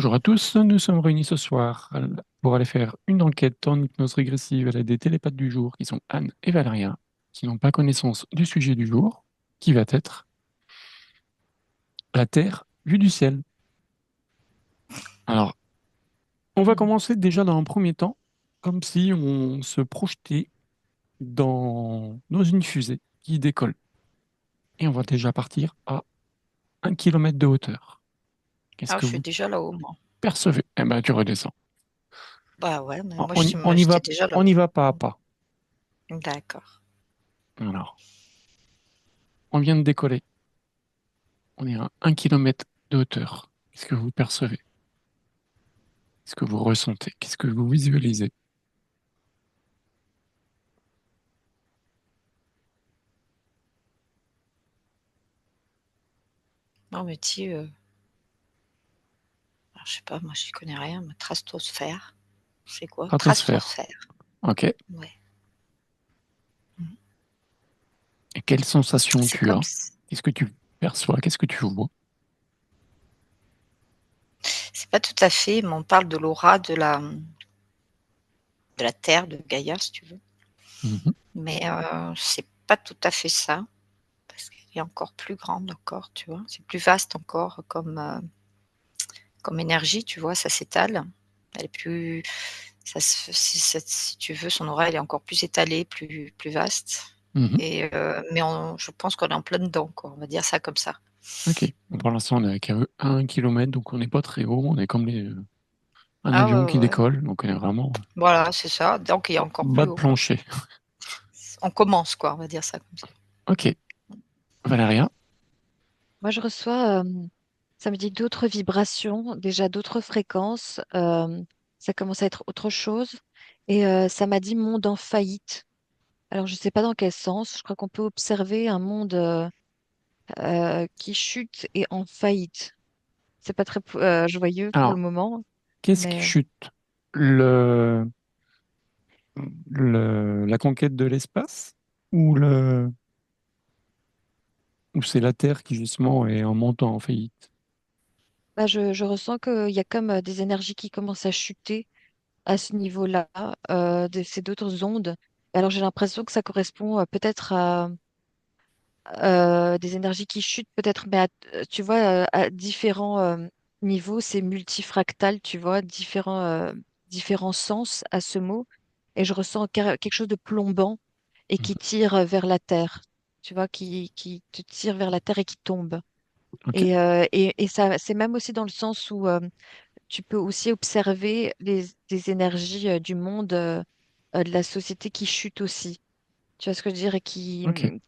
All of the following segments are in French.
Bonjour à tous, nous sommes réunis ce soir pour aller faire une enquête en hypnose régressive à l'aide des télépathes du jour qui sont Anne et Valéria, qui n'ont pas connaissance du sujet du jour, qui va être la Terre vue du ciel. Alors, on va Mhm. commencer déjà dans un premier temps, comme si on se projetait dans une fusée qui décolle. Et on va déjà partir à 1 kilomètre de hauteur. Qu'est-ce Ah, que je suis vous déjà là-haut, moi. percevez? Eh ben, tu redescends. Bah ouais, mais On, moi, on y on y va, j'étais déjà on là-haut. y va pas à pas. D'accord. Alors, on vient de décoller. On est à 1 kilomètre de hauteur. Qu'est-ce que vous percevez? Qu'est-ce que vous ressentez? Qu'est-ce que vous visualisez? Non, mais tu alors, je sais pas, moi, j'y connais rien, mais stratosphère. C'est quoi? Stratosphère. Stratosphère. OK. Ouais. Mhm. Et quelles sensations C'est tu comme, as? Qu'est-ce que tu perçois? Qu'est-ce que tu vois? c'est pas tout à fait, mais on parle de l'aura de la Terre, de Gaïa, si tu veux. Mhm. Mais c'est pas tout à fait ça, parce qu'elle est encore plus grande encore, tu vois. C'est plus vaste encore comme énergie, tu vois, ça s'étale. Elle est plus, ça si tu veux, son aura, elle est encore plus étalée, plus vaste Mhm. et mais je pense qu'on est en plein dedans, quoi, on va dire ça comme ça. OK. Bon, pour l'instant, on est qu'à 1 kilomètre, donc on n'est pas très haut. On est comme un Ah avion ouais, qui ouais, ouais. décolle, donc on est vraiment Voilà, c'est ça, donc il y a encore bas plus de haut, quoi. plancher. On commence, quoi, on va dire ça comme ça. OK. Valéria? Moi, je reçois, ça me dit d'autres vibrations, déjà d'autres fréquences. Ça commence à être autre chose. Et ça m'a dit monde en faillite. Alors, je ne sais pas dans quel sens. Je crois qu'on peut observer un monde qui chute et en faillite. C'est pas très joyeux pour le Alors, moment, qu'est-ce qui mais chute? Le, la conquête de l'espace ou ou c'est la Terre qui justement est en montant en faillite? bah, je ressens qu'il y a comme des énergies qui commencent à chuter à ce niveau-là. C'est d'autres ondes. Alors, j'ai l'impression que ça correspond peut-être à des énergies qui chutent peut-être, mais tu vois, à différents niveaux, c'est multifractal, tu vois, différents sens à ce mot. Et je ressens quelque chose de plombant et qui Mhm. tire vers la terre, tu vois, qui te tire vers la terre et qui tombe. OK. Et ça, c'est même aussi dans le sens où tu peux aussi observer des énergies du monde, de la société qui chutent aussi. Tu vois ce que je veux dire? Et OK.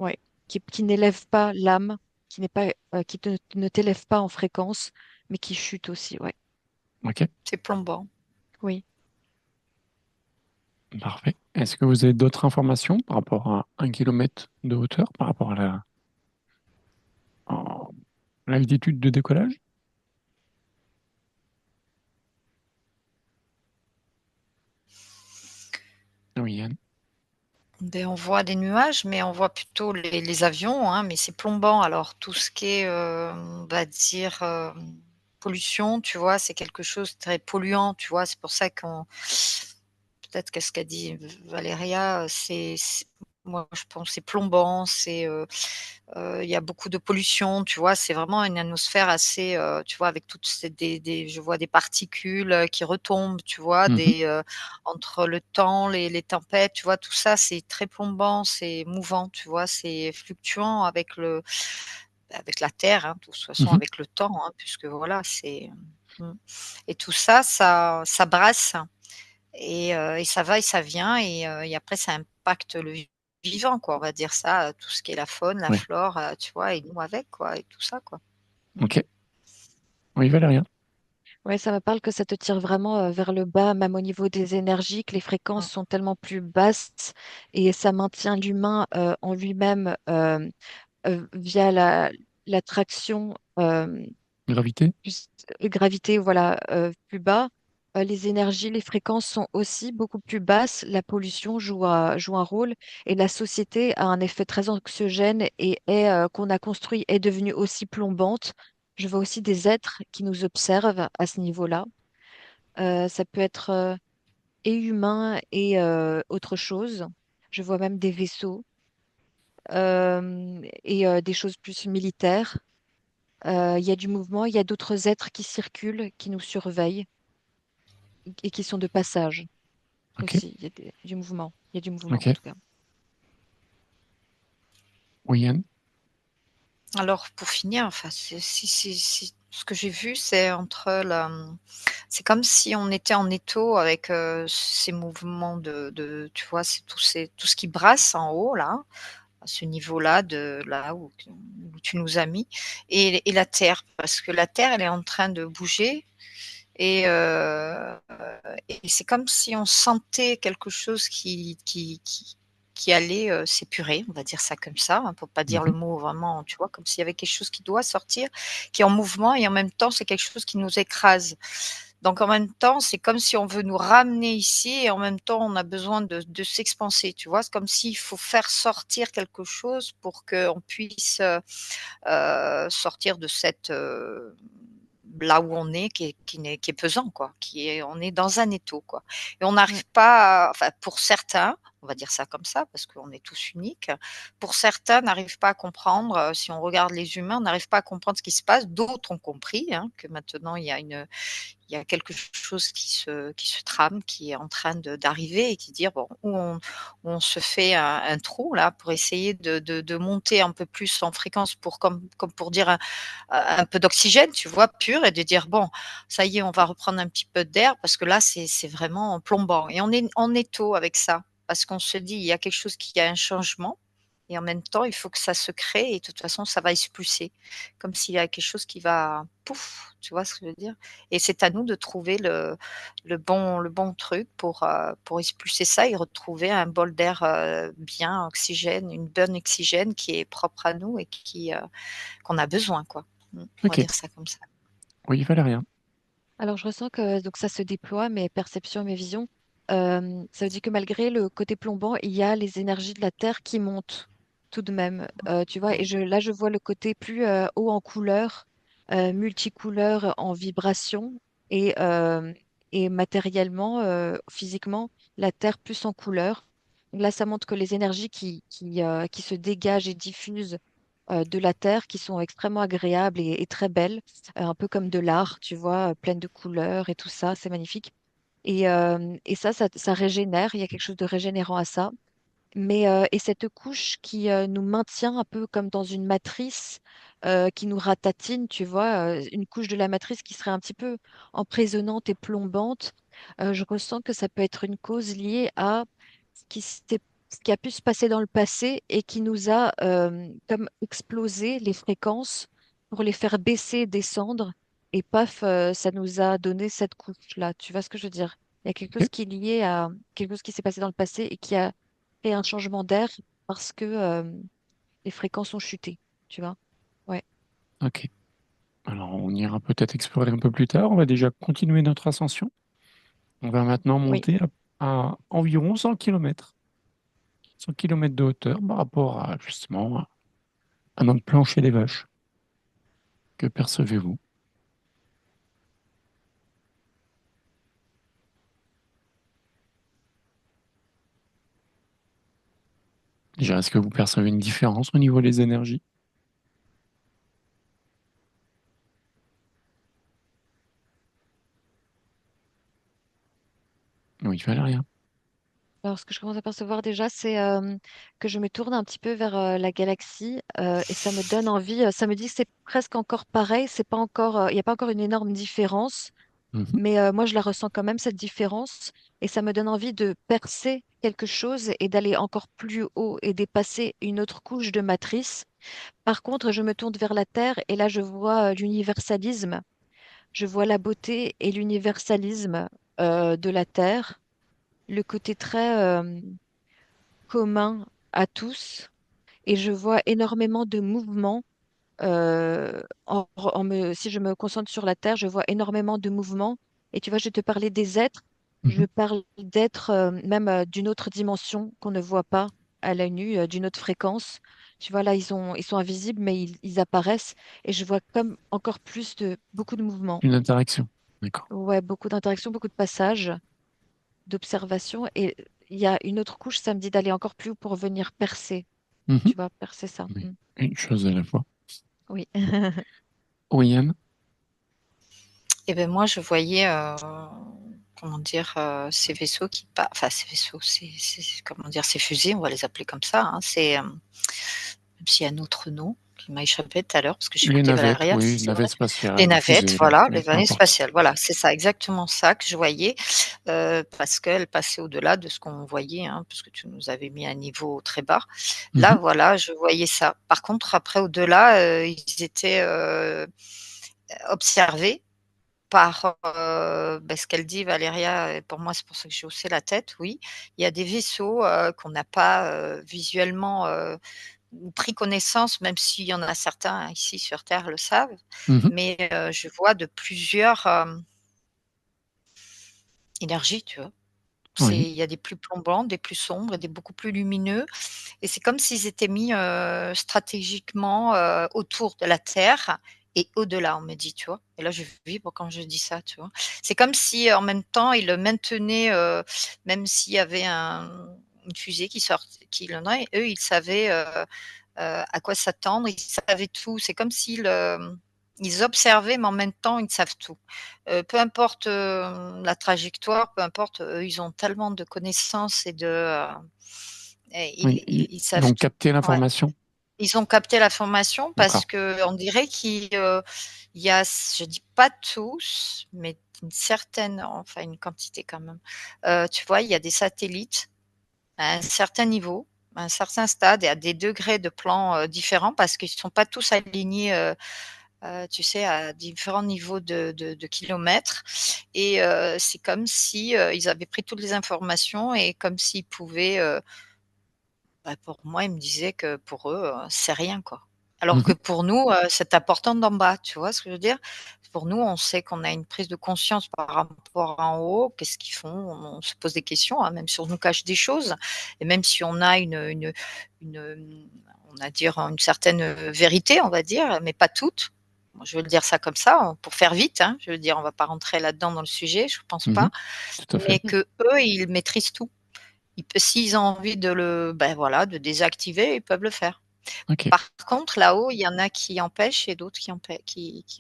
ouais, qui n'élève pas l'âme, ne t'élève pas en fréquence, mais qui chute aussi. Ouais. OK. C'est plombant. Oui. Parfait. Est-ce que vous avez d'autres informations par rapport à 1 kilomètre de hauteur, par rapport à à l'altitude de décollage? Oui, Yann. Ben, on voit des nuages, mais on voit plutôt les avions, hein, mais c'est plombant. Alors tout ce qui est, on va dire, pollution, tu vois? C'est quelque chose de très polluant, tu vois? C'est pour ça qu'on peut-être qu'est-ce qu'a dit Valéria, c'est moi je pense c'est plombant, il y a beaucoup de pollution, tu vois? C'est vraiment une atmosphère assez, tu vois? Avec toutes ces des je vois des particules, qui retombent, tu vois? Mhm. Entre le temps, les tempêtes, tu vois? Tout ça, c'est très plombant, c'est mouvant, tu vois? C'est fluctuant avec la terre, hein, de toute façon Mhm. avec le temps, hein, puisque voilà, mmh et tout ça, ça brasse et ça va et ça vient et après ça impacte le vivant, quoi, on va dire ça, tout ce qui est la faune, la Oui. flore, tu vois? Et nous avec, quoi et tout ça, quoi. Mmh. OK. Oui, Valérien. Ouais, ça me parle que ça te tire vraiment vers le bas, même au niveau des énergies, que les fréquences Mmh. sont tellement plus basses et ça maintient l'humain en lui-même via l'attraction. Gravité? Plus gravité, voilà, plus bas. Les énergies, les fréquences sont aussi beaucoup plus basses. La pollution joue un rôle et la société a un effet très anxiogène et qu'on a construit est devenue aussi plombante Je vois aussi des êtres qui nous observent à ce niveau-là. Ça peut être et humain et autre chose. Je vois même des vaisseaux et des choses plus militaires. Il y a du mouvement, il y a d'autres êtres qui circulent, qui nous surveillent et qui sont de passage Ok, aussi. Il y a du mouvement. Il y a du mouvement en ok. tout cas. Oui, Yann? Alors pour finir, enfin, ce que j'ai vu, c'est c'est comme si on était en étau avec, ces mouvements de tu vois, c'est tout ce qui brasse en haut là, à ce niveau-là de là où tu nous as mis et la terre. Parce que la terre, elle est en train de bouger et et c'est comme si on sentait quelque chose qui allait, s'épurer, on va dire ça comme ça, hein, pour pas dire le Mhm. mot vraiment, tu vois? Comme s'il y avait quelque chose qui doit sortir, qui est en mouvement et en même temps, c'est quelque chose qui nous écrase. Donc en même temps, c'est comme si on veut nous ramener ici et en même temps, on a besoin de s'expanser, tu vois? C'est comme s'il faut faire sortir quelque chose pour qu'on puisse, sortir de là où on est, qui est pesant quoi, on est dans un étau quoi et on Ouais. n'arrive pas enfin pour certains, on va dire ça comme ça parce qu'on est tous uniques, pour certains n'arrivent pas à comprendre, si on regarde les humains, on n'arrive pas à comprendre ce qui se passe. D'autres ont compris, hein, que maintenant il y a quelque chose qui se trame, qui est en train d'arriver et qui dire bon, où on se fait un trou là pour essayer de monter un peu plus en fréquence pour comme pour dire un peu d'oxygène, tu vois, pur et de dire bon, ça y est, on va reprendre un petit peu d'air parce que là c'est vraiment plombant et on est en étau avec ça parce qu'on se dit il y a quelque chose qui a un changement et en même temps il faut que ça se crée et de toute façon ça va expulser comme s'il y a quelque chose qui va pouf, tu vois ce que je veux dire? Et c'est à nous de trouver le bon truc pour expulser ça et retrouver un bol d'air, bien oxygène, une bonne oxygène qui est propre à nous et qu'on a besoin, quoi. On va Ok. dire ça comme ça. Oui, Valérien. Alors, je ressens que donc ça se déploie, mes perceptions, mes visions. Ça veut dire que malgré le côté plombant, il y a les énergies de la Terre qui montent tout de même. Tu vois, et là, je vois le côté plus haut en couleur, multicouleur en vibration et matériellement, physiquement, la Terre plus en couleur. Donc là, ça montre que les énergies qui se dégagent et diffusent de la Terre, qui sont extrêmement agréables et très belles un peu comme de l'art, tu vois, pleine de couleurs et tout ça, c'est magnifique. Et ça régénère, il y a quelque chose de régénérant à ça. Et cette couche qui nous maintient un peu comme dans une matrice qui nous ratatine, tu vois, une couche de la matrice qui serait un petit peu emprisonnante et plombante, je ressens que ça peut être une cause liée à ce qui a pu se passer dans le passé et qui nous a comme explosé les fréquences pour les faire baisser, descendre. Et paf, ça nous a donné cette couche-là. Tu vois ce que je veux dire? Il y a quelque Ok. chose qui est lié à quelque chose qui s'est passé dans le passé et qui a créé un changement d'air parce que les fréquences ont chuté. Tu vois? Ouais. Ok. Alors, on ira peut-être explorer un peu plus tard. On va déjà continuer notre ascension. On va maintenant Oui. monter à environ 100 km. 100 km de hauteur par rapport à justement à notre plancher des vaches. Que percevez-vous? Déjà, est-ce que vous percevez une différence au niveau des énergies? Oui, il fallait rien. Alors, ce que je commence à percevoir déjà, c'est que je me tourne un petit peu vers la galaxie et ça me donne envie. Ça me dit que c'est presque encore pareil. C'est pas encore, il n'y a pas encore une énorme différence, Mhm. mais moi, je la ressens quand même cette différence et ça me donne envie de percer quelque chose et d'aller encore plus haut et dépasser une autre couche de matrice. Par contre, je me tourne vers la Terre et là, je vois l'universalisme. Je vois la beauté et l'universalisme de la Terre, le côté très commun à tous et je vois énormément de mouvements. Si je me concentre sur la Terre, je vois énormément de mouvements. Et tu vois, je te parlais des êtres, je Mhm. parle d'êtres même d'une autre dimension qu'on ne voit pas. à l'œil nu d'une autre fréquence. Tu vois, là, ils sont invisibles, mais ils apparaissent et je vois comme encore plus beaucoup de mouvements. Une interaction. D'accord. Ouais, beaucoup d'interactions, beaucoup de passages, d'observations. Et il y a une autre couche, ça me dit d'aller encore plus haut pour venir percer. Mhm. Tu vois, percer ça. Oui. Mm. Une chose à la fois. Oui. Oui, Anne? Et ben moi, je voyais, comment dire, ces vaisseaux qui pa enfin ces vaisseaux, comment dire, ces fusées, on va les appeler comme ça, hein. Même s'il y a un autre nom qui m'a échappé tout à l'heure parce que Les j'écoutais navettes, Valéria, oui, c'est vrai. navettes Les spatiales, navettes, fusées, voilà, oui, les peu vaisseaux importe. spatiales, voilà, c'est ça, exactement ça que je voyais, parce qu'elles passaient au-delà de ce qu'on voyait, hein, puisque tu nous avais mis à un niveau très bas. Là, Mhm. voilà, je voyais ça. Par contre, après au-delà, ils étaient, observés par, ce qu'elle dit Valéria, et pour moi, c'est pour ça que j'ai haussé la tête, oui. Il y a des vaisseaux, qu'on n'a pas, visuellement, pris connaissance, même s'il y en a certains ici sur terre le savent, Mhm. mais je vois de plusieurs, énergies, tu vois? Oui, Il y a des plus plombants, des plus sombres et des beaucoup plus lumineux et c'est comme s'ils étaient mis, stratégiquement, autour de la Terre et au-delà, on me dit, tu vois? Et là, je vibre quand je dis ça, tu vois? C'est comme si, en même temps, ils le maintenaient, même s'il y avait une fusée qui l'en eux, ils savaient, à quoi s'attendre, ils savaient tout. C'est comme s'ils, ils observaient, mais en même temps, ils savent tout. Peu importe, la trajectoire, peu importe, eux, ils ont tellement de connaissances et oui. ils Ils savent ont tout. capté Ouais. l'information. Ils ont capté l'information parce D'accord. qu'on dirait il y a je dis pas tous, mais une certaine enfin une quantité quand même. Tu vois, il y a des satellites à un certain niveau, à un certain stade et à des degrés de plan, différents parce qu'ils sont pas tous alignés, tu sais, à différents niveaux de kilomètres et c'est comme si, ils avaient pris toutes les informations et comme s'ils pouvaient, pour moi, ils me disaient que pour eux, c'est rien, quoi. Alors que Mhm. pour nous, c'est important d'en bas, tu vois ce que je veux dire? Pour nous, on sait qu'on a une prise de conscience par rapport à en haut. Qu'est-ce qu'ils font? On se pose des questions, hein, même si on nous cache des choses et même si on a on va dire une certaine, vérité, on va dire, mais pas toute. Moi, je veux le dire ça comme ça, pour faire vite, hein. Je veux dire, on va pas rentrer là-dedans dans le sujet, je pense Mhm. pas, Tout à mais fait. qu'eux, ils maîtrisent tout. S'ils ont envie de voilà, de désactiver, ils peuvent le faire. Ok. Par contre, là-haut, il y en a qui empêchent et d'autres qui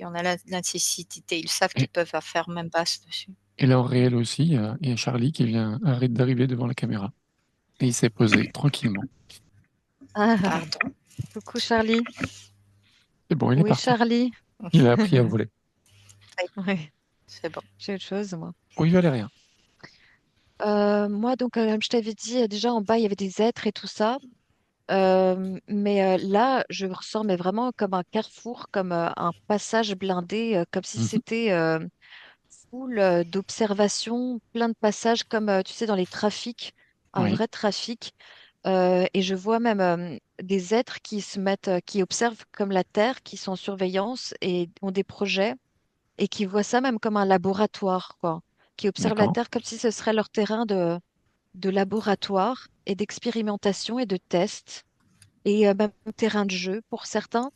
en a la nécessité. Ils savent qu'ils Et, peuvent faire même basse dessus. et là, au réel aussi, il y a Charlie qui vient arrête d'arriver devant la caméra. Et il s'est posé tranquillement. Ah, Pardon. coucou Charlie. C'est bon, il est Oui, parti. Charlie. Il a appris à voler. Oui, Ouais, c'est bon. j'ai autre chose, moi. Oui, Valérien. Moi, donc, comme je t'avais dit, déjà en bas, il y avait des êtres et tout ça. Mais là, je ressens mais vraiment comme un carrefour, comme un passage blindé, comme si Mhm. c'était full d'observation, plein de passages comme, tu sais, dans les trafics, un Oui, vrai trafic. Et je vois même des êtres qui se mettent, qui observent comme la Terre, qui sont en surveillance et ont des projets et qui voient ça même comme un laboratoire, quoi. Qui observent la d'accord. Terre comme si ce serait leur terrain de laboratoire et d'expérimentation et de test et même terrain de jeu pour certains.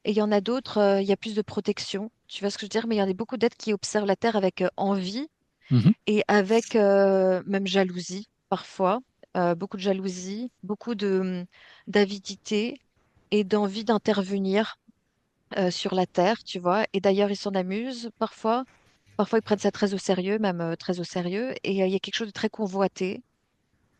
Et il y en a d'autres, il y a plus de protection. Tu vois ce que je veux dire? Mais il y en a beaucoup d'êtres qui observent la Terre avec envie Mhm. et avec même jalousie parfois. Beaucoup de jalousie, beaucoup d'avidité et d'envie d'intervenir sur la Terre, tu vois. Et d'ailleurs, ils s'en amusent parfois. Parfois, ils prennent ça très au sérieux, même très au sérieux. Et il y a quelque chose de très convoité.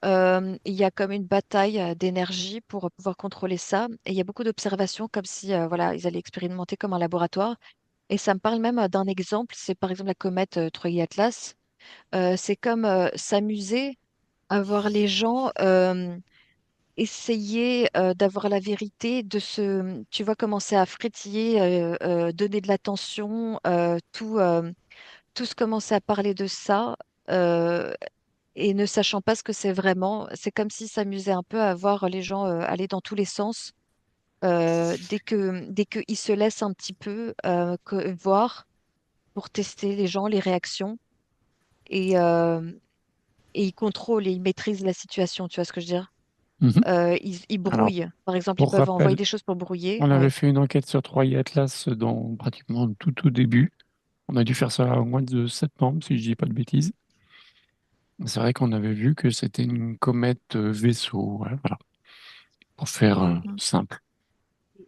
Il y a comme une bataille d'énergie pour pouvoir contrôler ça. Et il y a beaucoup d'observations comme si voilà, ils allaient expérimenter comme un laboratoire. Et ça me parle même d'un exemple, c'est par exemple la comète Troy-Atlas. C'est comme s'amuser à voir les gens essayer d'avoir la vérité, tu vois, commencer à frétiller, donner de l'attention, tous commencer à parler de ça. euh, et ne sachant pas ce que c'est vraiment, c'est comme s'ils s'amusaient un peu à voir les gens aller dans tous les sens dès qu'ils se laissent un petit peu voir pour tester les gens, les réactions et, euh, et ils contrôlent et ils maîtrisent la situation, tu vois ce que je veux dire? Mhm. Ils Alors, brouillent. Par exemple, ils pour peuvent envoyer rappel, des choses pour brouiller. on avait Ouais. fait une enquête sur Troy Atlas dans pratiquement tout au début. On a dû faire ça au mois de septembre, si je dis pas de bêtises. C'est vrai qu'on avait vu que c'était une comète vaisseau, ouais, voilà, pour faire Mm. simple.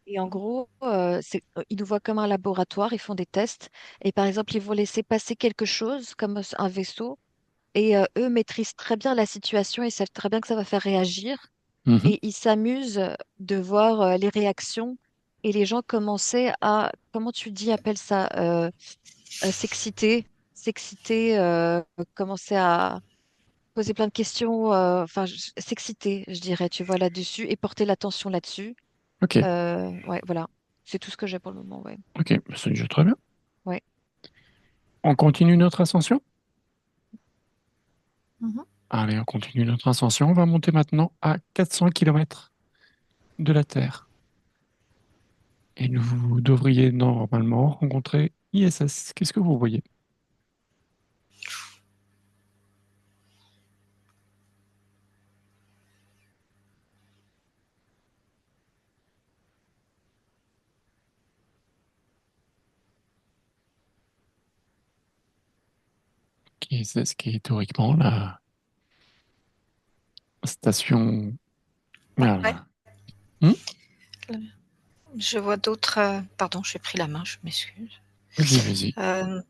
Et en gros, ils nous voient comme un laboratoire, ils font des tests. Et par exemple, ils vont laisser passer quelque chose comme un vaisseau. Et eux maîtrisent très bien la situation, ils savent très bien que ça va faire réagir. Mhm. Et ils s'amusent de voir les réactions. Et les gens commençaient à, comment tu dis, appelle ça, s'exciter, s'exciter, commencer à poser plein de questions, enfin, s'exciter, je dirais, tu vois, là-dessus, et porter l'attention là-dessus. Ok, Ouais, voilà. C'est tout ce que j'ai pour le moment, ouais. ok, c'est déjà très bien. Ouais. On continue notre ascension? Mhm. Allez, on continue notre ascension. On va monter maintenant à 400 kilomètres de la Terre. Et vous devriez normalement rencontrer ISS. Qu'est-ce que vous voyez? ISS qui est théoriquement la station. Ouais. Voilà. Hmm. Je vois d'autres. Pardon, j'ai pris la main, je m'excuse. Vas-y, vas-y. Euh,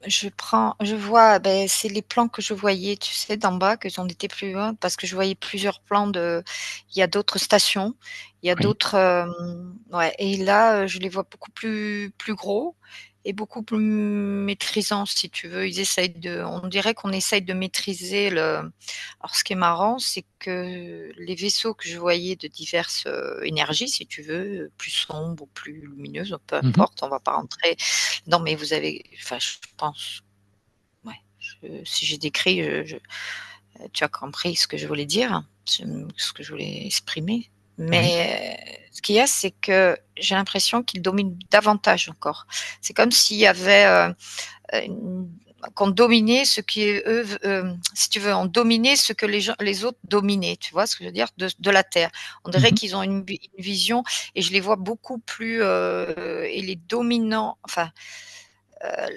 je vois, ben, c'est les plans que je voyais, tu sais, d'en bas, que j'en étais plus loin, parce que je voyais plusieurs plans il y a d'autres stations, il y a Oui. d'autres, ouais, et là, je les vois beaucoup plus gros et beaucoup plus maîtrisants, si tu veux. On dirait qu'on essaye de maîtriser alors ce qui est marrant, c'est que les vaisseaux que je voyais de diverses énergies, si tu veux, plus sombres ou plus lumineuses, peu Mhm. importe, on va pas rentrer. Non, mais enfin, je pense, ouais, si j'ai décrit, tu as compris ce que je voulais dire, ce que je voulais exprimer. Oui. Mais ce qu'il y a, c'est que j'ai l'impression qu'ils dominent davantage encore. C'est comme s'il y avait une- qu'on dominait ce qui est eux, si tu veux, on dominait ce que les autres dominaient. Tu vois ce que je veux dire de la terre. On dirait Mhm. qu'ils ont une vision et je les vois beaucoup plus et les dominants. Enfin,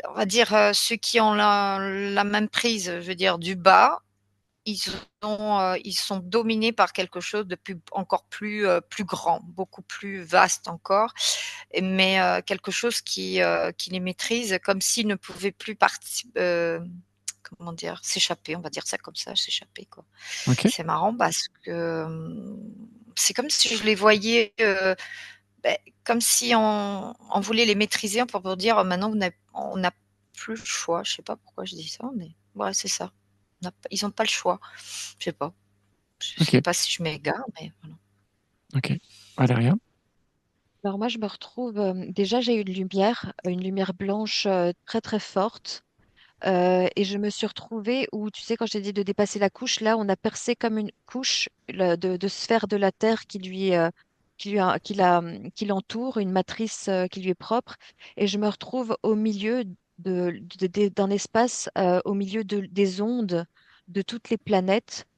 on va dire ceux qui ont la même prise, je veux dire du bas, ils ils sont dominés par quelque chose de encore plus grand, beaucoup plus vaste encore, mais quelque chose qui les maîtrise comme s'ils ne pouvaient plus comment dire, s'échapper, on va dire ça comme ça, s'échapper quoi. Ok. C'est marrant parce que c'est comme si je les voyais, ben, comme si on voulait les maîtriser pour dire maintenant on n'a plus le choix. Je sais pas pourquoi je dis ça, mais ouais, c'est ça. Ils n'ont pas le choix. Je sais pas. Je sais Ok. pas si je m'égare, mais voilà. Ok. Valéria. Alors moi, je me retrouve, déjà, j'ai une lumière blanche très très forte. Et je me suis retrouvée où, tu sais, quand j'ai dit de dépasser la couche, là, on a percé comme une couche de sphère de la Terre qui l'entoure, une matrice qui lui est propre. Et je me retrouve au milieu d'un espace, au milieu des ondes de toutes les planètes.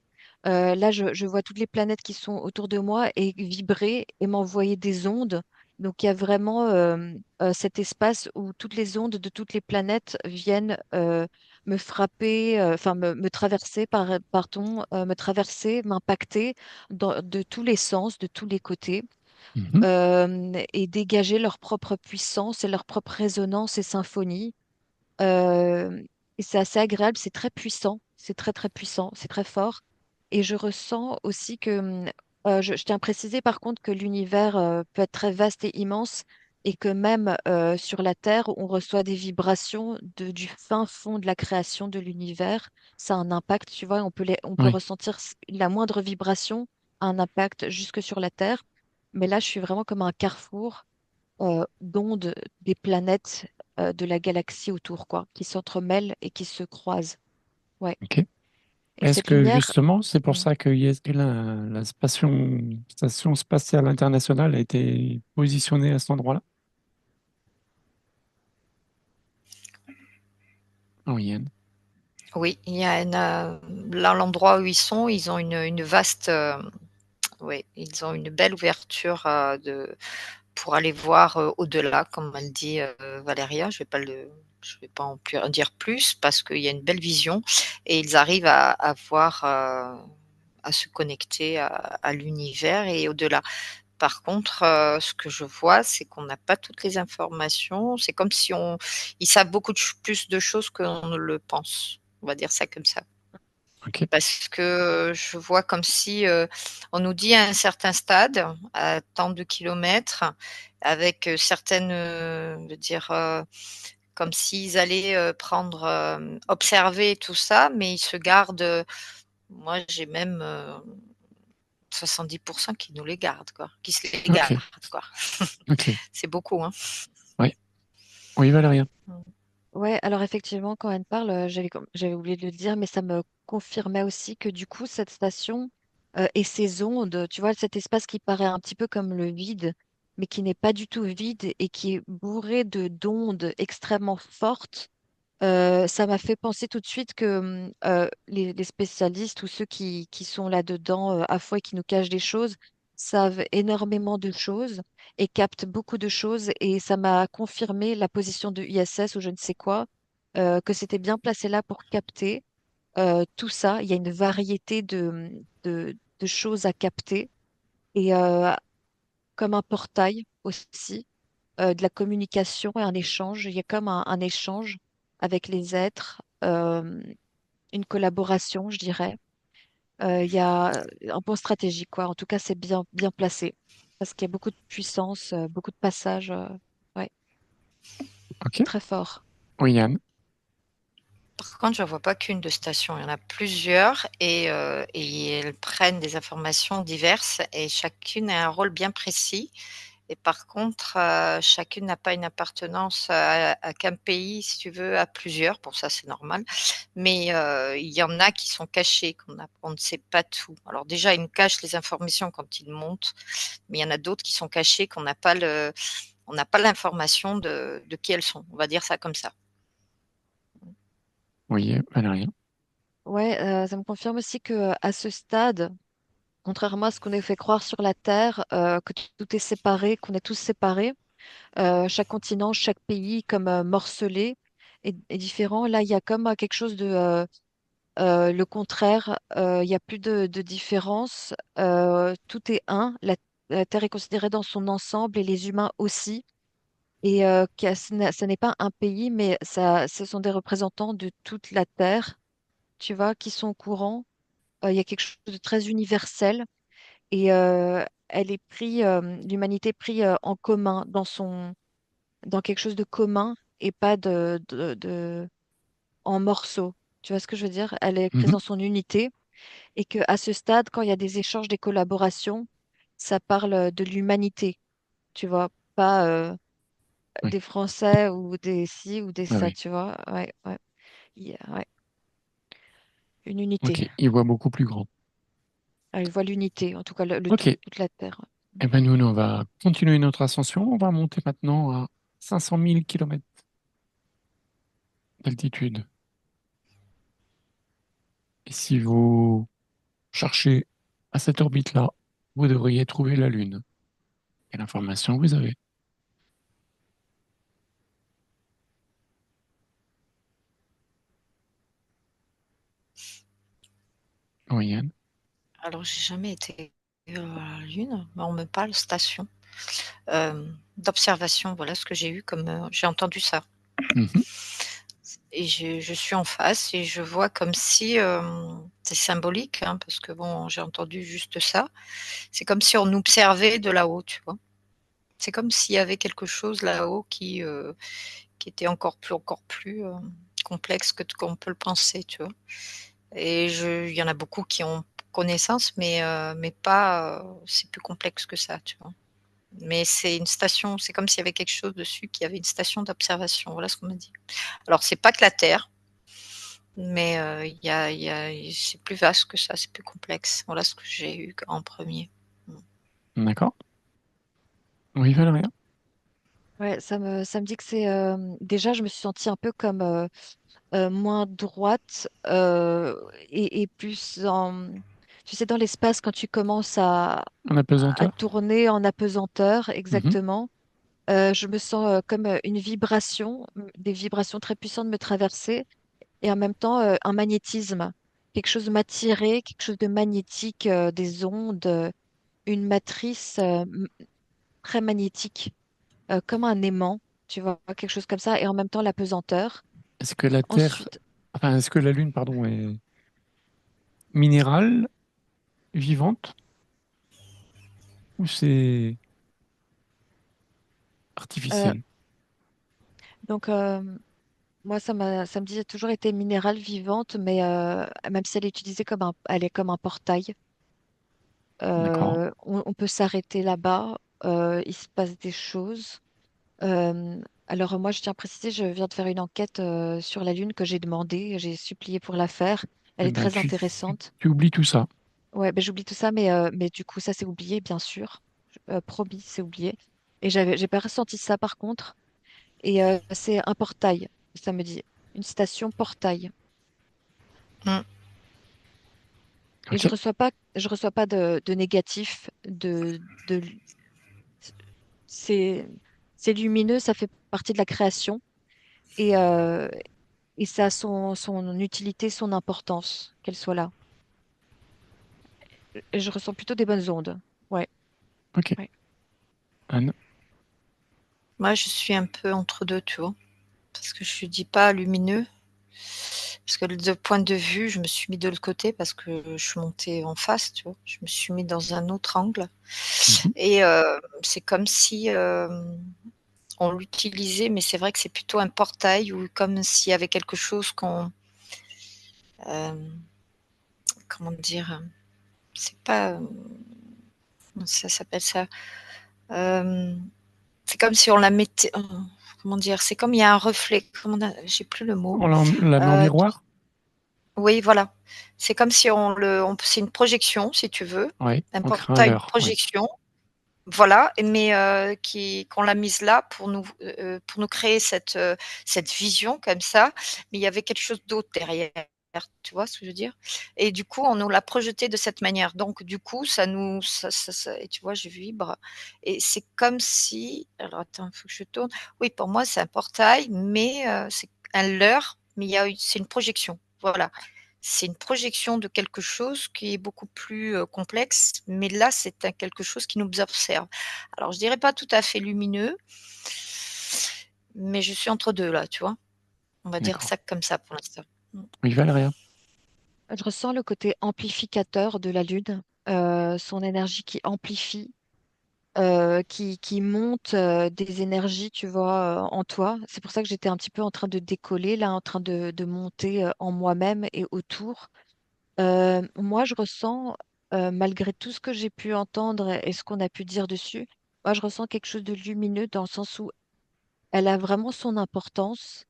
Là, je vois toutes les planètes qui sont autour de moi et vibrer et m'envoyer des ondes. Donc, il y a vraiment cet espace où toutes les ondes de toutes les planètes viennent me frapper, enfin me traverser, me traverser, m'impacter de tous les sens, de tous les côtés, Mhm. et dégager leur propre puissance et leur propre résonance et symphonie. Euh, et c'est assez agréable, c'est très puissant, c'est très très puissant, c'est très fort. Et je ressens aussi que, je tiens à préciser par contre que l'univers peut être très vaste et immense et que même sur la Terre, on reçoit des vibrations du fin fond de la création de l'univers. Ça a un impact, tu vois, on peut Oui. ressentir la moindre vibration a un impact jusque sur la Terre. Mais là, je suis vraiment comme un carrefour d'ondes des planètes de la galaxie autour, quoi, qui s'entremêlent et qui se croisent. Ouais. Ok. Et Est-ce cette que lumière, justement, c'est pour mm, ça que la station spatiale internationale a été positionnée à cet endroit-là? Oui, Yann. Oui, il y a là, l'endroit où ils sont, ils ont une vaste, Oui, ils ont une belle ouverture, pour aller voir, au-delà, comme elle dit, Valéria. Je vais pas en dire plus parce qu'il y a une belle vision et ils arrivent à voir, à se connecter à l'univers et au-delà. Par contre, ce que je vois, c'est qu'on n'a pas toutes les informations. C'est comme si ils savent beaucoup plus de choses qu'on ne le pense. On va dire ça comme ça. Ok. Parce que je vois comme si, on nous dit à un certain stade, à tant de kilomètres, avec, certaines, je veux dire, comme s'ils allaient, prendre, observer tout ça, mais ils se gardent, moi j'ai même, 70 qui nous les gardent quoi, qui se les gardent Ok. quoi. Ok. C'est beaucoup, hein. Oui. Oui, Valérien. Mmh. Ouais, alors effectivement, quand elle parle, j'avais oublié de le dire, mais ça me confirmait aussi que du coup, cette station et ces ondes, tu vois, cet espace qui paraît un petit peu comme le vide, mais qui n'est pas du tout vide et qui est bourré de d'ondes extrêmement fortes. Ça m'a fait penser tout de suite que les spécialistes ou ceux qui sont là-dedans à fond et qui nous cachent des choses savent énormément de choses et captent beaucoup de choses. Et ça m'a confirmé la position de ISS ou je ne sais quoi, que c'était bien placé là pour capter tout ça. Il y a une variété de choses à capter et comme un portail aussi de la communication et un échange. Il y a comme un échange avec les êtres, une collaboration, je dirais. Il y a un point stratégique, quoi. En tout cas, c'est bien placé parce qu'il y a beaucoup de puissance, beaucoup de passages. Ouais, Ok. très fort. Oui, Yann. Par contre, je vois pas qu'une de station, il y en a plusieurs et elles prennent des informations diverses et chacune a un rôle bien précis. Et par contre, chacune n'a pas une appartenance à qu'un pays, si tu veux, à plusieurs. Bon, ça, c'est normal. Mais, il y en a qui sont cachés, on ne sait pas tout. Alors déjà, ils nous cachent les informations quand ils montent, mais il y en a d'autres qui sont cachés on n'a pas l'information de qui elles sont. On va dire ça comme ça. Oui, Valérien. Ouais, ça me confirme aussi que à ce stade, contrairement à ce qu'on a fait croire sur la Terre, que tout est séparé, qu'on est tous séparés, chaque continent, chaque pays comme morcelé est différent. Là, il y a comme quelque chose de le contraire. Il n'y a plus de différence. Tout est un. La Terre est considérée dans son ensemble et les humains aussi. Et ce n'est pas un pays, mais ce sont des représentants de toute la Terre, tu vois, qui sont au courant. Il y a quelque chose de très universel et l'humanité est pris en commun dans quelque chose de commun et pas en morceaux. Tu vois ce que je veux dire? Elle est prise Mhm. dans son unité et que à ce stade, quand il y a des échanges, des collaborations, ça parle de l'humanité, tu vois, pas Oui. des Français ou des ci ou des Ah ça, oui. tu vois. Ouais, ouais. Ouais, une Ok. unité. Il voit beaucoup plus grand. Elle voit l'unité, en tout cas le Ok. tout, toute la Terre. Eh ben nous, on va continuer notre ascension. On va monter maintenant à 500 000 kilomètres d'altitude. Et si vous cherchez à cette orbite-là, vous devriez trouver la Lune. Quelle information vous avez? Oui, Yann. Alors j'ai jamais été, à la Lune, mais on me parle station, d'observation. Voilà ce que j'ai eu comme, j'ai entendu ça. Mhm. Et je suis en face et je vois comme si, c'est symbolique, hein, parce que bon, j'ai entendu juste ça. C'est comme si on observait de là-haut, tu vois? C'est comme s'il y avait quelque chose là-haut qui était encore plus, complexe que qu'on peut le penser, tu vois? Et il y en a beaucoup qui ont connaissance, mais pas, c'est plus complexe que ça, tu vois? Mais c'est une station, c'est comme s'il y avait quelque chose dessus, qui avait une station d'observation, voilà ce qu'on m'a dit. Alors c'est pas que la Terre, mais il y a c'est plus vaste que ça, c'est plus complexe. Voilà ce que j'ai eu en premier. Mmh. D'accord. Oui, Valérie. Ouais, ça me dit que c'est déjà je me suis sentie un peu comme moins droite et plus Tu sais, dans l'espace, quand tu commences En à apesanteur? tourner en apesanteur, Mhm. exactement, je me sens comme une vibration, des vibrations très puissantes me traverser, et en même temps un magnétisme. Quelque chose m'attirer, quelque chose de magnétique, des ondes, une matrice très magnétique, comme un aimant, tu vois, quelque chose comme ça, et en même temps la pesanteur. Est-ce que la Terre, Ensuite, enfin, est-ce que la Lune, pardon, est minérale, vivante, ou c'est euh, artificiel? donc moi ça me dit, toujours été minérale vivante, mais même si elle est utilisée elle est comme un portail. D'accord. On peut s'arrêter là-bas, il se passe des choses. Alors moi, je tiens à préciser, je viens de faire une enquête sur la Lune que j'ai demandé, j'ai supplié pour la faire. Elle Eh est ben, très intéressante. tu oublies tout ça. Ouais, ben, j'oublie tout ça, mais du coup, ça c'est oublié, bien sûr. Promis, c'est oublié. Et j'ai pas ressenti ça par contre. Et c'est un portail, ça me dit. Une station portail. Mm. Et Ok. je reçois pas de négatif, de, c'est, c'est lumineux, ça fait partie de la création. Et, et ça a son utilité, son importance, qu'elle soit là. Et je ressens plutôt des bonnes ondes. Ouais, Ok. ouais. Anne. Moi, je suis un peu entre deux, tu vois. Parce que je ne dis pas lumineux. Parce que de point de vue, je me suis mis de l'autre côté parce que je suis montée en face, tu vois. Je me suis mis dans un autre angle. Mhm. Et c'est comme si on l'utilisait, mais c'est vrai que c'est plutôt un portail ou comme s'il y avait quelque chose qu'on. Comment dire? C'est pas. Comment ça s'appelle ça? Euh, c'est comme si on la mettait. Comment dire? C'est comme il y a un reflet. J'ai plus le mot. La met en Euh, miroir? Oui, voilà. C'est comme si c'est une projection, si tu veux, Ouais. un On crée un portail, une leurre. Ouais. projection, voilà, mais qu'on l'a mise là pour nous créer cette vision comme ça, mais il y avait quelque chose d'autre derrière. Tu vois ce que je veux dire? Et du coup, on nous l'a projeté de cette manière. Donc, du coup, et tu vois, je vibre. Et c'est comme si, alors attends, il faut que je tourne. Oui, pour moi, c'est un portail, mais c'est un leurre, mais c'est une projection. Voilà. C'est une projection de quelque chose qui est beaucoup plus complexe, mais là, c'est quelque chose qui nous observe. Alors, je dirais pas tout à fait lumineux, mais je suis entre deux là, tu vois. On va dire D'accord. ça comme ça pour l'instant. Mm. Oui, Valéria. Je ressens le côté amplificateur de la Lune, son énergie qui amplifie, qui monte des énergies, tu vois, en toi. C'est pour ça que j'étais un petit peu en train de décoller, là, en train de monter en moi-même et autour. Moi, je ressens, malgré tout ce que j'ai pu entendre et ce qu'on a pu dire dessus, moi, je ressens quelque chose de lumineux dans le sens où elle a vraiment son importance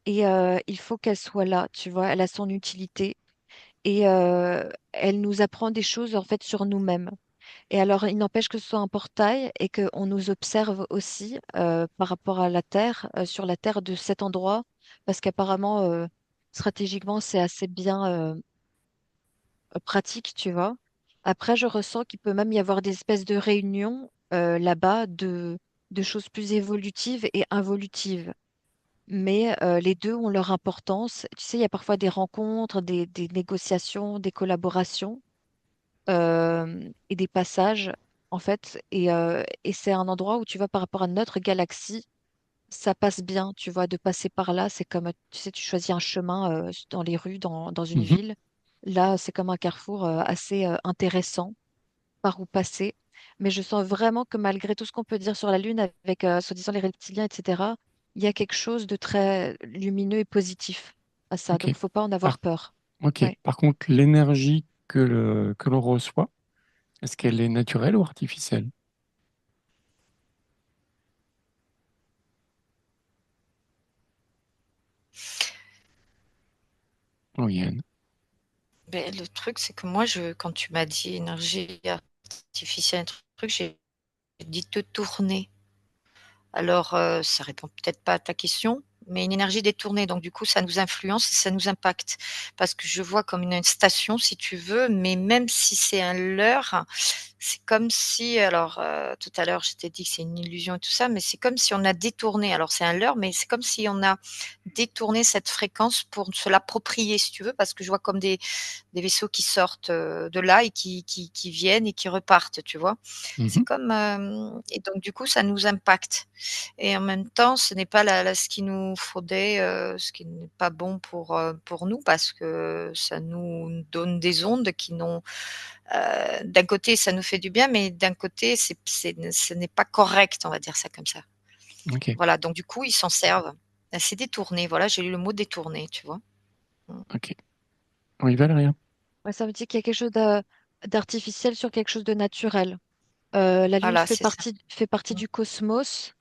et il faut qu'elle soit là, tu vois, elle a son utilité et elle nous apprend des choses en fait sur nous-mêmes. Et alors, il n'empêche que ce soit un portail et qu'on nous observe aussi par rapport à la Terre, sur la Terre de cet endroit, parce qu'apparemment, stratégiquement, c'est assez bien pratique, tu vois. Après, je ressens qu'il peut même y avoir des espèces de réunions là-bas de choses plus évolutives et involutives. Mais les deux ont leur importance. Tu sais, il y a parfois des rencontres, des négociations, des collaborations et des passages, en fait. Et c'est un endroit où tu vois, par rapport à notre galaxie, ça passe bien, tu vois, de passer par là. C'est comme, tu sais, tu choisis un chemin dans les rues, dans une Mhm. ville. Là, c'est comme un carrefour assez intéressant par où passer. Mais je sens vraiment que malgré tout ce qu'on peut dire sur la Lune avec, soi-disant, les reptiliens, etc., il y a quelque chose de très lumineux et positif à ça. Ok. Donc, faut pas en avoir Par, peur. ok. Ouais. Par contre, l'énergie que l'on reçoit, est-ce qu'elle est naturelle ou artificielle? Oui, Anne. Ben, le truc, c'est que moi, quand tu m'as dit énergie artificielle, un truc, j'ai dit te tourner. Alors, ça répond peut-être pas à ta question, mais une énergie détournée. Donc du coup, ça nous influence et ça nous impacte. Parce que je vois comme une station, si tu veux, mais même si c'est un leurre, c'est comme si alors, tout à l'heure, je t'ai dit que c'est une illusion et tout ça, mais c'est comme si on a détourné, alors c'est un leurre, mais c'est comme si on a détourné cette fréquence pour se l'approprier, si tu veux, parce que je vois comme des vaisseaux qui sortent, de là et qui viennent et qui repartent, tu vois? C'est Mhm. comme, et donc du coup, ça nous impacte et en même temps, ce n'est pas ce qu'il nous faudrait, ce qui n'est pas bon pour nous parce que ça nous donne des ondes qui n'ont d'un côté, ça nous fait du bien, mais d'un côté, ce n'est pas correct, on va dire ça comme ça. Ok, Voilà, donc du coup, ils s'en servent. C'est détourné, voilà, j'ai eu le mot détourné, tu vois? Mmh. ok. Oui, Valérien. Ouais, ça me dit qu'il y a quelque chose d'artificiel sur quelque chose de naturel. La Lune Voilà, c'est ça. fait partie Mmh. du cosmos.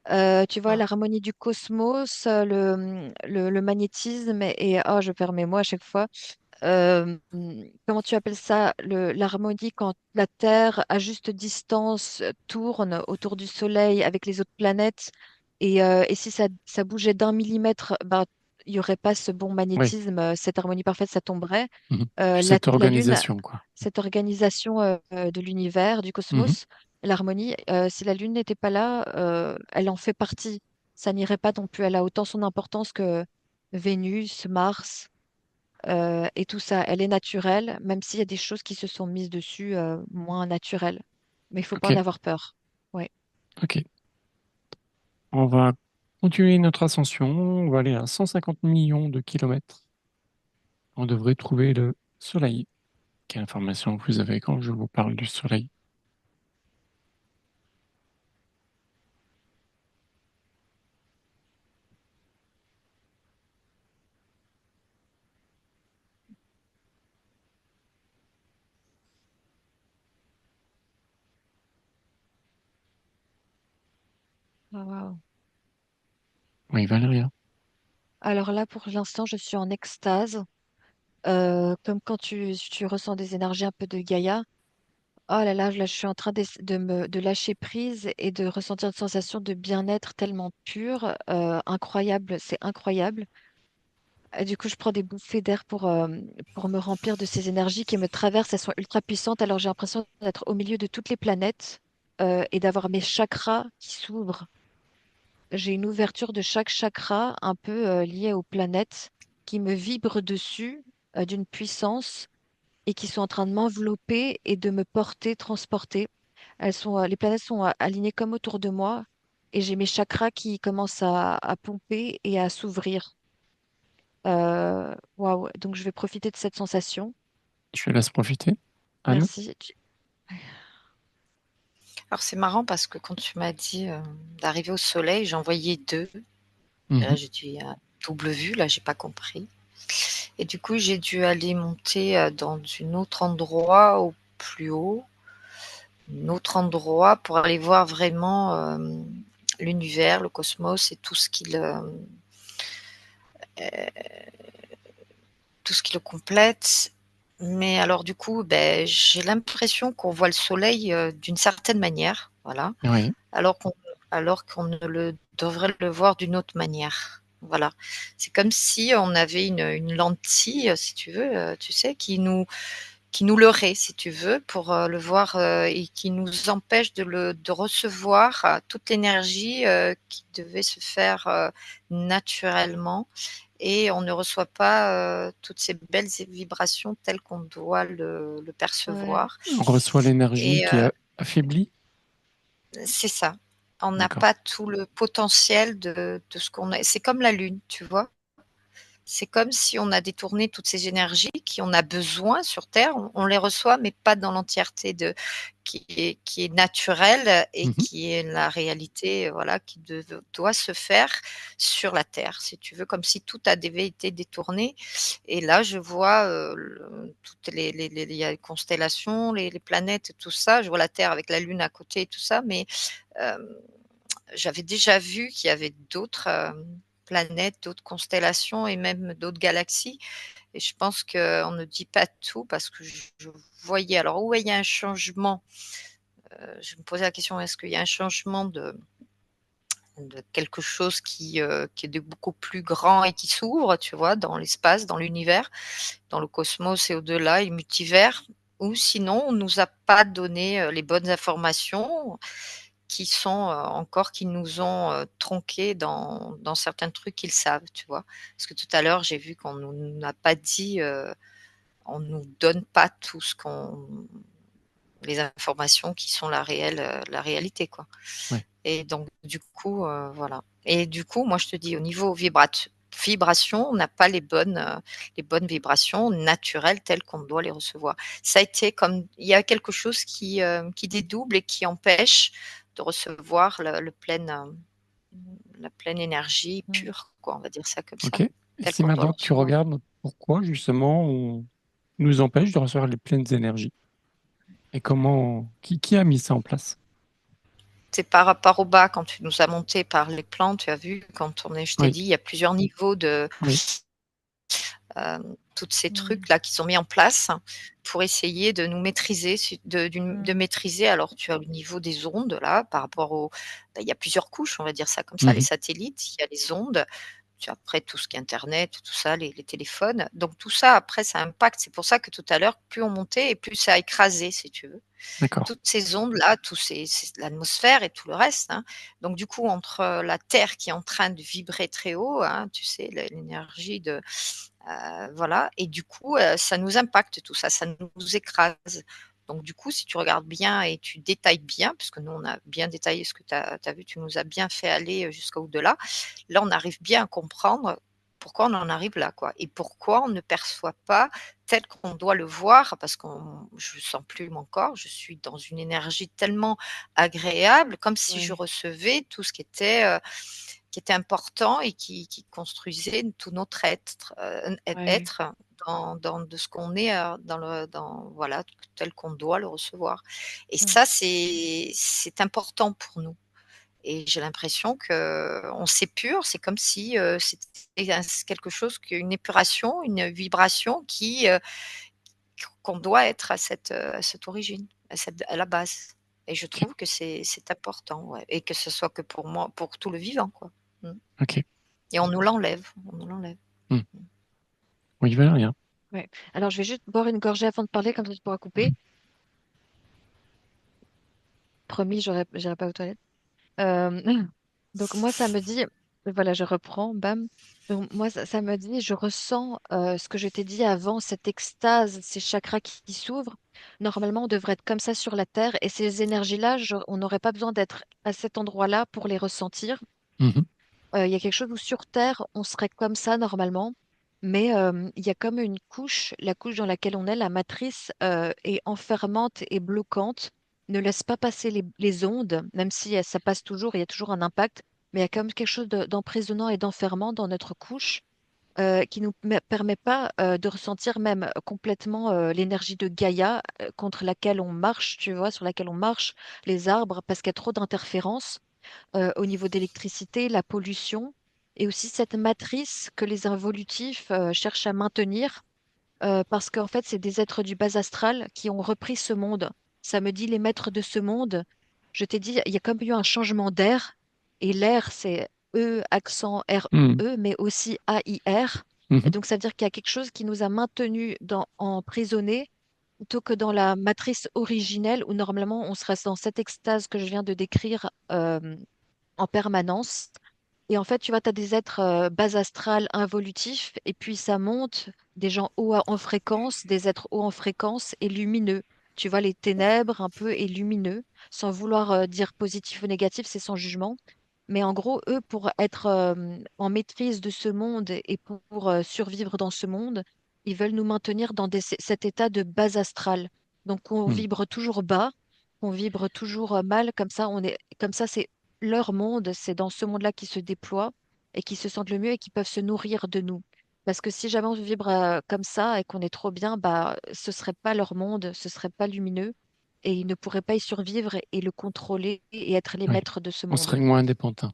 Tu vois, Mmh. l'harmonie du cosmos, le magnétisme oh, je perds mes mots à chaque fois. Comment tu appelles ça? L'harmonie quand la Terre, à juste distance, tourne autour du Soleil avec les autres planètes. Et si ça bougeait d'1 millimètre, bah, il n'y aurait pas ce bon Oui. magnétisme, cette harmonie parfaite, ça tomberait. Mhm. Cette La Lune, organisation, quoi. cette organisation de l'univers, du Mhm. cosmos, l'harmonie, si la Lune n'était pas là, elle en fait partie. Ça n'irait pas non plus. Elle a autant son importance que Vénus, Mars et tout ça. Elle est naturelle, même s'il y a des choses qui se sont mises dessus moins naturelles. Mais il faut pas Ok, en avoir peur. Ouais. ok. On va continuer notre ascension. On va aller à 150 millions de kilomètres. On devrait trouver le Soleil. Quelle information vous avez quand je vous parle du Soleil? Ah, waouh. Oui, Valéria. Alors là, pour l'instant, je suis en extase. Comme quand tu ressens des énergies un peu de Gaïa. Oh là, je suis en train de lâcher prise et de ressentir une sensation de bien-être tellement pure, incroyable, c'est incroyable. Et du coup, je prends des bouffées d'air pour me remplir de ces énergies qui me traversent. Elles sont ultra puissantes, alors j'ai l'impression d'être au milieu de toutes les planètes et d'avoir mes chakras qui s'ouvrent. J'ai une ouverture de chaque chakra un peu liée aux planètes qui me vibrent dessus d'une puissance et qui sont en train de m'envelopper et de me porter, transporter. Les planètes sont alignées comme autour de moi et j'ai mes chakras qui commencent à pomper et à s'ouvrir. Waouh, donc je vais profiter de cette sensation. Je te laisse profiter. Anne? Merci. Alors c'est marrant parce que quand tu m'as dit, d'arriver au soleil, j'en voyais 2 et là Mhm. j'ai dit: «Ah, double vue», là j'ai pas compris et du coup j'ai dû aller monter, dans un autre endroit au plus haut, un autre endroit pour aller voir vraiment, l'univers, le cosmos et tout ce qui le complète. Mais alors du coup, beh, j'ai l'impression qu'on voit le soleil, d'une certaine manière, voilà, Oui. alors qu'on alors qu'on ne le devrait le voir d'une autre manière. Voilà. C'est comme si on avait une lentille, si tu veux, tu sais, qui nous leurrait, si tu veux, pour, le voir, et qui nous empêche de recevoir, toute l'énergie, qui devait se faire, naturellement et on ne reçoit pas, toutes ces belles vibrations telles qu'on doit le Ouais, percevoir On reçoit l'énergie et qui est affaiblie. c'est ça. On n'a D'accord. pas tout le potentiel de ce qu'on est. C'est comme la lune, tu vois? C'est comme si on a détourné toutes ces énergies qui on a besoin sur terre, on les reçoit, mais pas dans l'entièreté de qui est naturelle et Mhm. qui est la réalité, voilà, qui doit se faire sur la terre, si tu veux, comme si tout avait été détourné et là, je vois, toutes les il y a les constellations, les planètes, tout ça. Je vois la Terre avec la Lune à côté et tout ça, mais hem j'avais déjà vu qu'il y avait d'autres, planètes, d'autres constellations et même d'autres galaxies et je pense qu'on ne dit pas tout parce que je voyais alors où il y a un changement, je me posais la question: «Est-ce qu'il y a un changement de quelque chose qui est de beaucoup plus grand et qui s'ouvre, tu vois, dans l'espace, dans l'univers, dans le cosmos et au-delà, et multivers, ou sinon on nous a pas donné, les bonnes informations qui sont, encore qui nous ont, tronqués dans certains trucs qu'ils savent, tu vois? Parce que tout à l'heure, j'ai vu qu'on nous n'a pas dit, on nous donne pas tout ce qu'on les informations qui sont la réalité, quoi. Ouais. Et donc du coup, voilà. Et du coup, moi, je te dis au niveau vibration, on n'a pas les bonnes vibrations naturelles telles qu'on doit les recevoir. Ça a été comme il y a quelque chose qui dédouble et qui empêche de recevoir la pleine énergie Mm. pure, quoi, on va dire ça comme Ok. ça, Et telle si qu'on doit le maintenant tu recevoir. regardes pourquoi justement on nous empêche de recevoir les pleines énergies et qui a mis ça en place? C'est par rapport au bas, quand tu nous as monté par les plans, tu as vu, quand on est je t'ai Oui, dit, il y a plusieurs niveaux de, oui. toutes ces Mm. trucs-là qui sont mis en place pour essayer de nous maîtriser, de Mm. maîtriser. Alors, tu as le niveau des ondes, là, par rapport il y a plusieurs couches, on va dire ça comme ça, les Mhm. satellites, il y a les ondes, tu as après tout ce qui est internet, tout ça, les téléphones. Donc tout ça, après, ça impacte. C'est pour ça que tout à l'heure, plus on montait et plus ça a écrasé, si tu veux. D'accord. Toutes ces ondes-là, c'est l'atmosphère et tout le reste, hein. Donc du coup, entre, la Terre qui est en train de vibrer très haut, hein, tu sais, l'énergie de voilà, et du coup, ça nous impacte tout ça, ça nous écrase. Donc du coup, si tu regardes bien et tu détailles bien, puisque nous on a bien détaillé ce que tu as vu, tu nous as bien fait aller, jusqu'au-delà. Là, on arrive bien à comprendre pourquoi on en arrive là, quoi, et pourquoi on ne perçoit pas tel qu'on doit le voir, parce qu'on je sens plus mon corps, je suis dans une énergie tellement agréable, comme si je Ouais, recevais tout ce qui était important et qui construisait tout notre ouais. être dans de ce qu'on est, dans voilà, tel qu'on doit le recevoir, et Mm. ça, c'est important pour nous, et j'ai l'impression qu'on s'épure, c'est comme si, c'était quelque chose une épuration, une vibration qu'on doit être à cette origine, à la base, et je Ok. trouve que c'est important, ouais, et que ce soit que pour moi, pour tout le vivant, quoi. Mmh. Ok. Et on nous l'enlève, on nous l'enlève. Hmm. Oui, Valérien. Ouais. Alors, je vais juste boire une gorgée avant de parler, comme ça tu pourras couper. Promis, j'irai pas aux toilettes. Euh, donc, moi, ça me dit, voilà, je reprends, bam. Donc, moi, ça me dit, je ressens ce que je t'ai dit avant, cette extase, ces chakras qui s'ouvrent. Normalement, on devrait être comme ça sur la Terre, et ces énergies-là, on n'aurait pas besoin d'être à cet endroit-là pour les ressentir. Mhm. Il y a quelque chose où sur Terre, on serait comme ça normalement, mais il y a comme une couche, la couche dans laquelle on est, la matrice est enfermante et bloquante, ne laisse pas passer les ondes, même si ça passe toujours, il y a toujours un impact, mais il y a comme quelque chose d'emprisonnant et d'enfermant dans notre couche qui nous permet pas de ressentir même complètement l'énergie de Gaïa contre laquelle on marche, tu vois, sur laquelle on marche, les arbres, parce qu'il y a trop d'interférences au niveau d'électricité, la pollution, et aussi cette matrice que les involutifs cherchent à maintenir, parce qu'en fait, c'est des êtres du bas astral qui ont repris ce monde. Ça me dit les maîtres de ce monde. Je t'ai dit, il y a comme eu un changement d'air, et l'air, c'est E, accent Hmm. R-E, mais aussi A-I-R. Et Mhm. donc, ça veut dire qu'il y a quelque chose qui nous a maintenus emprisonnés plutôt que dans la matrice originelle où normalement on serait dans cette extase que je viens de décrire en permanence. Et en fait, tu vois, tu as des êtres bas astral involutifs, et puis ça monte, des gens hauts en fréquence, des êtres hauts en fréquence et lumineux. Tu vois, les ténèbres un peu et lumineux, sans vouloir dire positif ou négatif, c'est sans jugement. Mais en gros, eux, pour être en maîtrise de ce monde et pour survivre dans ce monde, ils veulent nous maintenir dans cet état de bas astral. Donc, on Hmm. vibre toujours bas, on vibre toujours mal, comme ça, comme ça, c'est leur monde, c'est dans ce monde-là qu'ils se déploient et qui se sentent le mieux et qui peuvent se nourrir de nous. Parce que si jamais on vibre comme ça et qu'on est trop bien, bah, ce serait pas leur monde, ce serait pas lumineux et ils ne pourraient pas y survivre et le contrôler et être les Oui. maîtres de ce On monde. serait moins indépendant.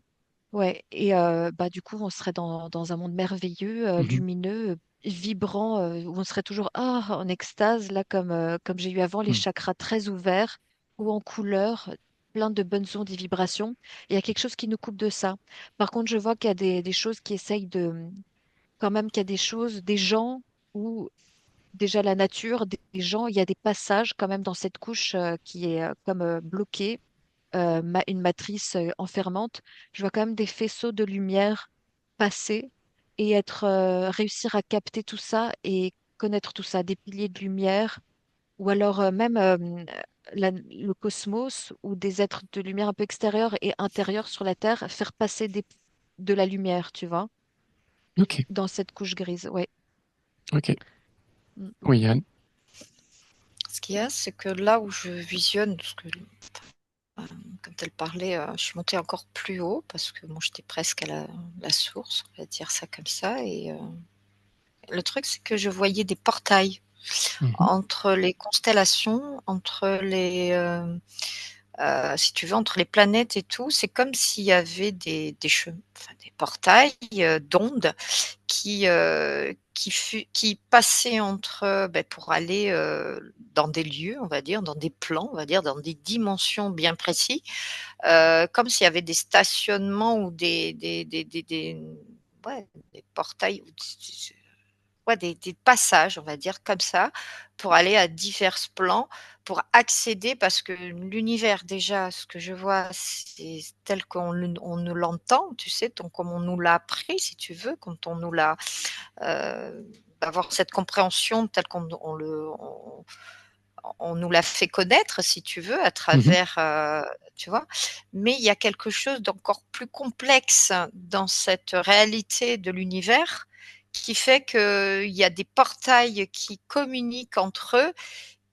Ouais, et bah, du coup, on serait dans un monde merveilleux, Mhm. lumineux, vibrant, où on serait toujours en extase, là, comme j'ai eu avant, les Hmm. chakras très ouverts ou en couleur. plein de bonnes ondes et vibrations. Il y a quelque chose qui nous coupe de ça. Par contre, je vois qu'il y a des choses qui essayent de, quand même, qu'il y a des choses, des gens où déjà la nature, des gens, il y a des passages quand même dans cette couche qui est comme bloquée, une matrice enfermante. Je vois quand même des faisceaux de lumière passer et réussir à capter tout ça et connaître tout ça, des piliers de lumière ou alors même le cosmos ou des êtres de lumière un peu extérieurs et intérieurs sur la Terre, faire passer de la lumière, tu vois, Ok, dans cette couche grise. Ouais. ok. Mm. Oui, Yann. Ce qu'il y a, c'est que là où je visionne, parce que quand elle parlait, je suis montée encore plus haut parce que moi j'étais presque à la source, on va dire ça comme ça. Et le truc, c'est que je voyais des portails Mhm. entre les constellations, entre si tu veux, entre les planètes et tout. C'est comme s'il y avait enfin, des portails d'ondes qui passaient pour aller dans des lieux, on va dire, dans des plans, on va dire, dans des dimensions bien précises, comme s'il y avait des stationnements ou ouais, des portails, ou ouais, des passages, on va dire, comme ça, pour aller à divers plans, pour accéder, parce que l'univers, déjà, ce que je vois, c'est tel on nous l'entend, tu sais, comme on nous l'a appris, si tu veux, quand on nous l'a, avoir cette compréhension telle on nous l'a fait connaître, si tu veux, à Mhm. travers, tu vois? Mais il y a quelque chose d'encore plus complexe dans cette réalité de l'univers, qui fait qu'il y a des portails qui communiquent entre eux,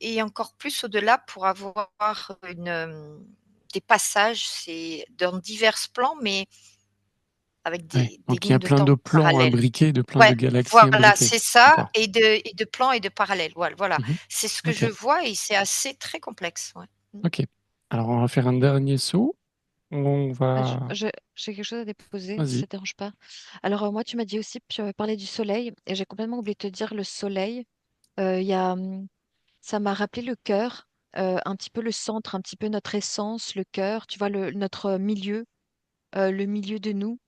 et encore plus au-delà, pour avoir des passages, c'est dans divers plans, mais avec Ouais. des Donc il y a lignes de plein de temps plans parallèles. imbriqués, de plein de Ouais, galaxies voilà, imbriquées. c'est ça, D'accord. et de plans et de parallèles. Voilà. Mhm. C'est ce que je Ok, vois, et c'est assez très complexe, ouais. Mmh. ok. Alors on va faire un dernier saut. On Ah, va. j'ai quelque chose à déposer, si Vas-y. ça te dérange pas. Alors, moi, tu m'as dit aussi, tu avais parlé du soleil, et j'ai complètement oublié de te dire le soleil. Il y a, ça m'a rappelé le cœur, un petit peu le centre, un petit peu notre essence, le cœur, tu vois, notre milieu, le milieu de nous,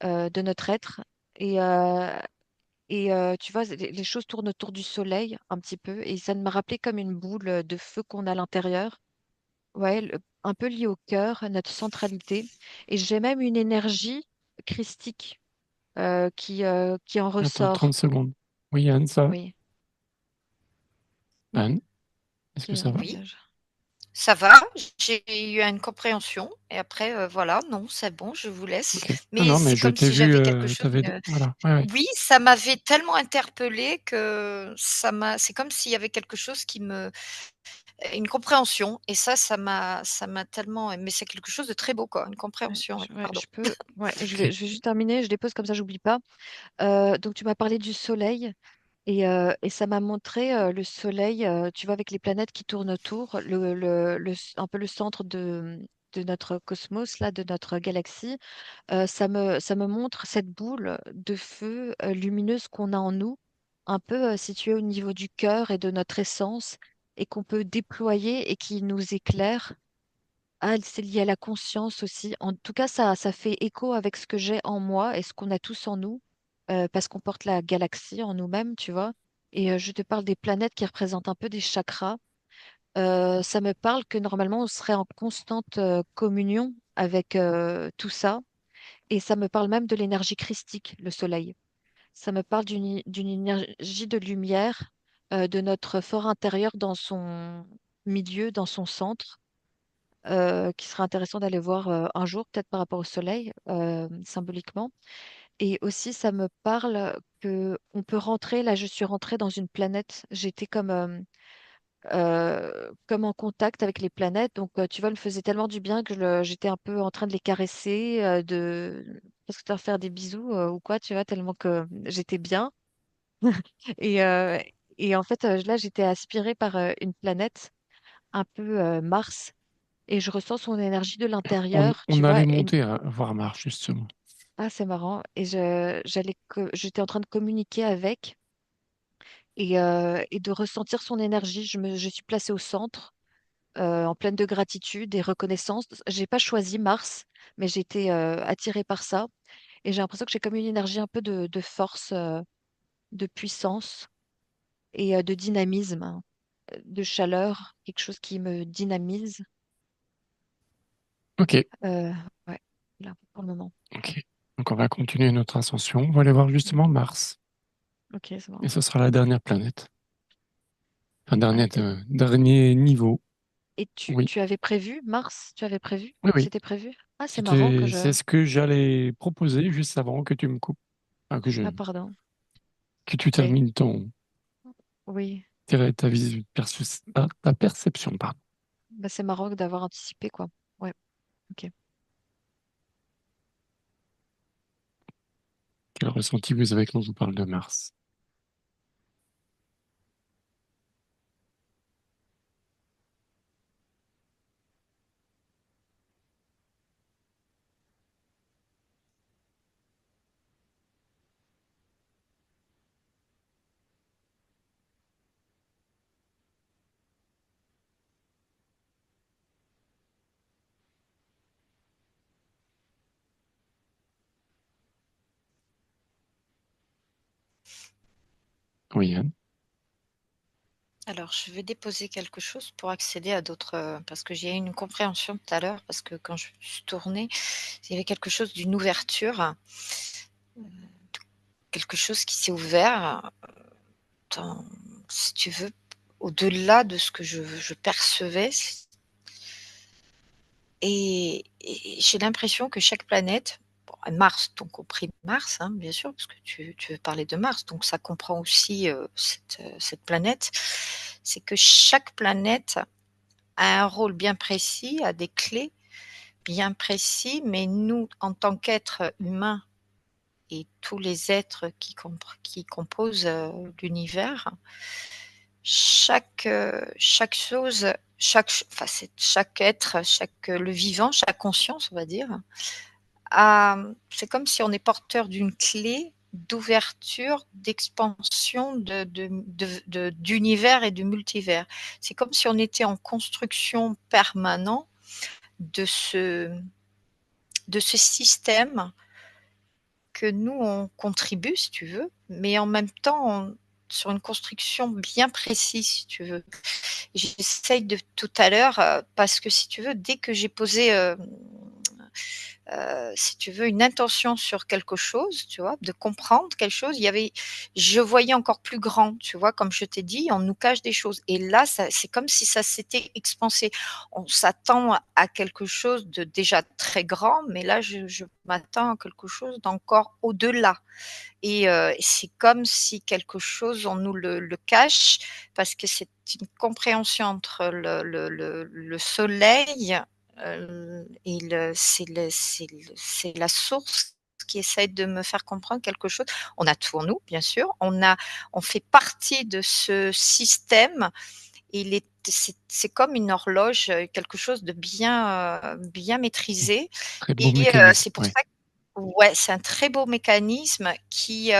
de notre être. Et, euh, tu vois, les choses tournent autour du soleil un petit peu, et ça m'a rappelé comme une boule de feu qu'on a à l'intérieur. Ouais, un peu lié au cœur, à notre centralité. Et j'ai même une énergie christique qui en Attends 30 ressort. secondes. Oui, Anne, ça. Oui. Hmm. Anne, est-ce que ça va? Oui, ça va, j'ai eu une compréhension, et après, voilà, non, c'est bon, je vous laisse. Ok. Non, Mais non, mais c'est je comme t'ai si vu, j'avais quelque chose, t'avais. Voilà, ouais, ouais. oui, ça m'avait tellement interpellée que c'est comme s'il y avait quelque chose une compréhension, et ça m'a tellement, mais c'est quelque chose de très beau, quoi, une compréhension, ouais, Ouais, pardon. je peux. Ouais, Ok. je vais juste terminer. Je dépose comme ça, j'oublie pas. Donc, tu m'as parlé du soleil et ça m'a montré le soleil. Tu vois, avec les planètes qui tournent autour, un peu le centre de notre cosmos, là, de notre galaxie. Ça me montre cette boule de feu lumineuse qu'on a en nous, un peu située au niveau du cœur et de notre essence, et qu'on peut déployer et qui nous éclaire. Ah, c'est lié à la conscience aussi. En tout cas, ça fait écho avec ce que j'ai en moi et ce qu'on a tous en nous, parce qu'on porte la galaxie en nous-mêmes, tu vois. Et je te parle des planètes qui représentent un peu des chakras. Ça me parle que normalement, on serait en constante communion avec tout ça. Et ça me parle même de l'énergie christique, le soleil. Ça me parle d'une énergie de lumière, de notre fort intérieur dans son milieu, dans son centre, qui serait intéressant d'aller voir un jour, peut-être par rapport au soleil, symboliquement. Et aussi, ça me parle que on peut rentrer. Là, je suis rentrée dans une planète. J'étais comme en contact avec les planètes. Donc, tu vois, elle me faisait tellement du bien que j'étais un peu en train de les caresser, de parce que leur faire des bisous ou quoi, tu vois, tellement que j'étais bien. Et, euh, et en fait, là, j'étais aspirée par une planète, un peu Mars, et je ressens son énergie de l'intérieur, On tu vois. allait monter à voir Mars, justement. Ah, c'est marrant. Et j'étais en train de communiquer avec et de ressentir son énergie. Je suis placée au centre. en pleine de gratitude et reconnaissance. J'ai pas choisi Mars, mais j'ai été attirée par ça. Et j'ai l'impression que j'ai comme une énergie un peu de force, de puissance et de dynamisme, hein, de chaleur, quelque chose qui me dynamise. Ok, Euh, ouais, là, pour le moment. ok. Donc on va continuer notre ascension. On va aller voir justement Mars. Ok, c'est Et bon. ce sera la dernière planète. Enfin, Ah, dernier niveau. et tu, Oui, tu avais prévu Mars? Tu avais prévu? oui, oui. C'était prévu? Ah, c'est marrant que je... C'est ce que j'allais proposer juste avant que tu me coupes. Enfin, Ah, pardon. que tu Ok, termines oui. ta perception, pardon. Bah, c'est marrant d'avoir anticipé, quoi. Ouais, ok. Quel ressenti vous avez quand je vous parle de Mars? Oui, Anne. Alors, je vais déposer quelque chose pour accéder à d'autres, parce que j'ai eu une compréhension tout à l'heure, parce que quand je me suis tournée, il y avait quelque chose d'une ouverture, quelque chose qui s'est ouvert, dans si tu veux, au-delà de ce que je percevais et j'ai l'impression que chaque planète, bon, Mars, ton compris Mars, hein, bien sûr, parce que tu veux parler de Mars, donc ça comprend aussi, cette planète. C'est que chaque planète a un rôle bien précis, a des clés bien précis, mais nous, en tant qu'êtres humains et tous les êtres qui composent, l'univers, chaque chose, enfin, chaque être, le vivant, chaque conscience, on va dire, c'est comme si on est porteur d'une clé d'ouverture, d'expansion d'univers et de multivers. C'est comme si on était en construction permanente de ce de ce système que nous, on contribue, si tu veux, mais en même temps, sur une construction bien précise, si tu veux. J'essaye de tout à l'heure, parce que si tu veux, dès que j'ai posé, si tu veux, une intention sur quelque chose, tu vois, de comprendre quelque chose, je voyais encore plus grand, tu vois, comme je t'ai dit, on nous cache des choses. Et là, c'est comme si ça s'était expansé. On s'attend à quelque chose de déjà très grand, mais là, je m'attends à quelque chose d'encore au-delà. Et c'est comme si quelque chose, on nous le cache, parce que c'est une compréhension entre le soleil, et c'est la source qui essaie de me faire comprendre quelque chose. On a tout en nous, bien sûr. On fait partie de ce système. C'est comme une horloge, quelque chose de bien maîtrisé. Très beau Et mécanisme, c'est pour oui. ça. Ouais, c'est un très beau mécanisme et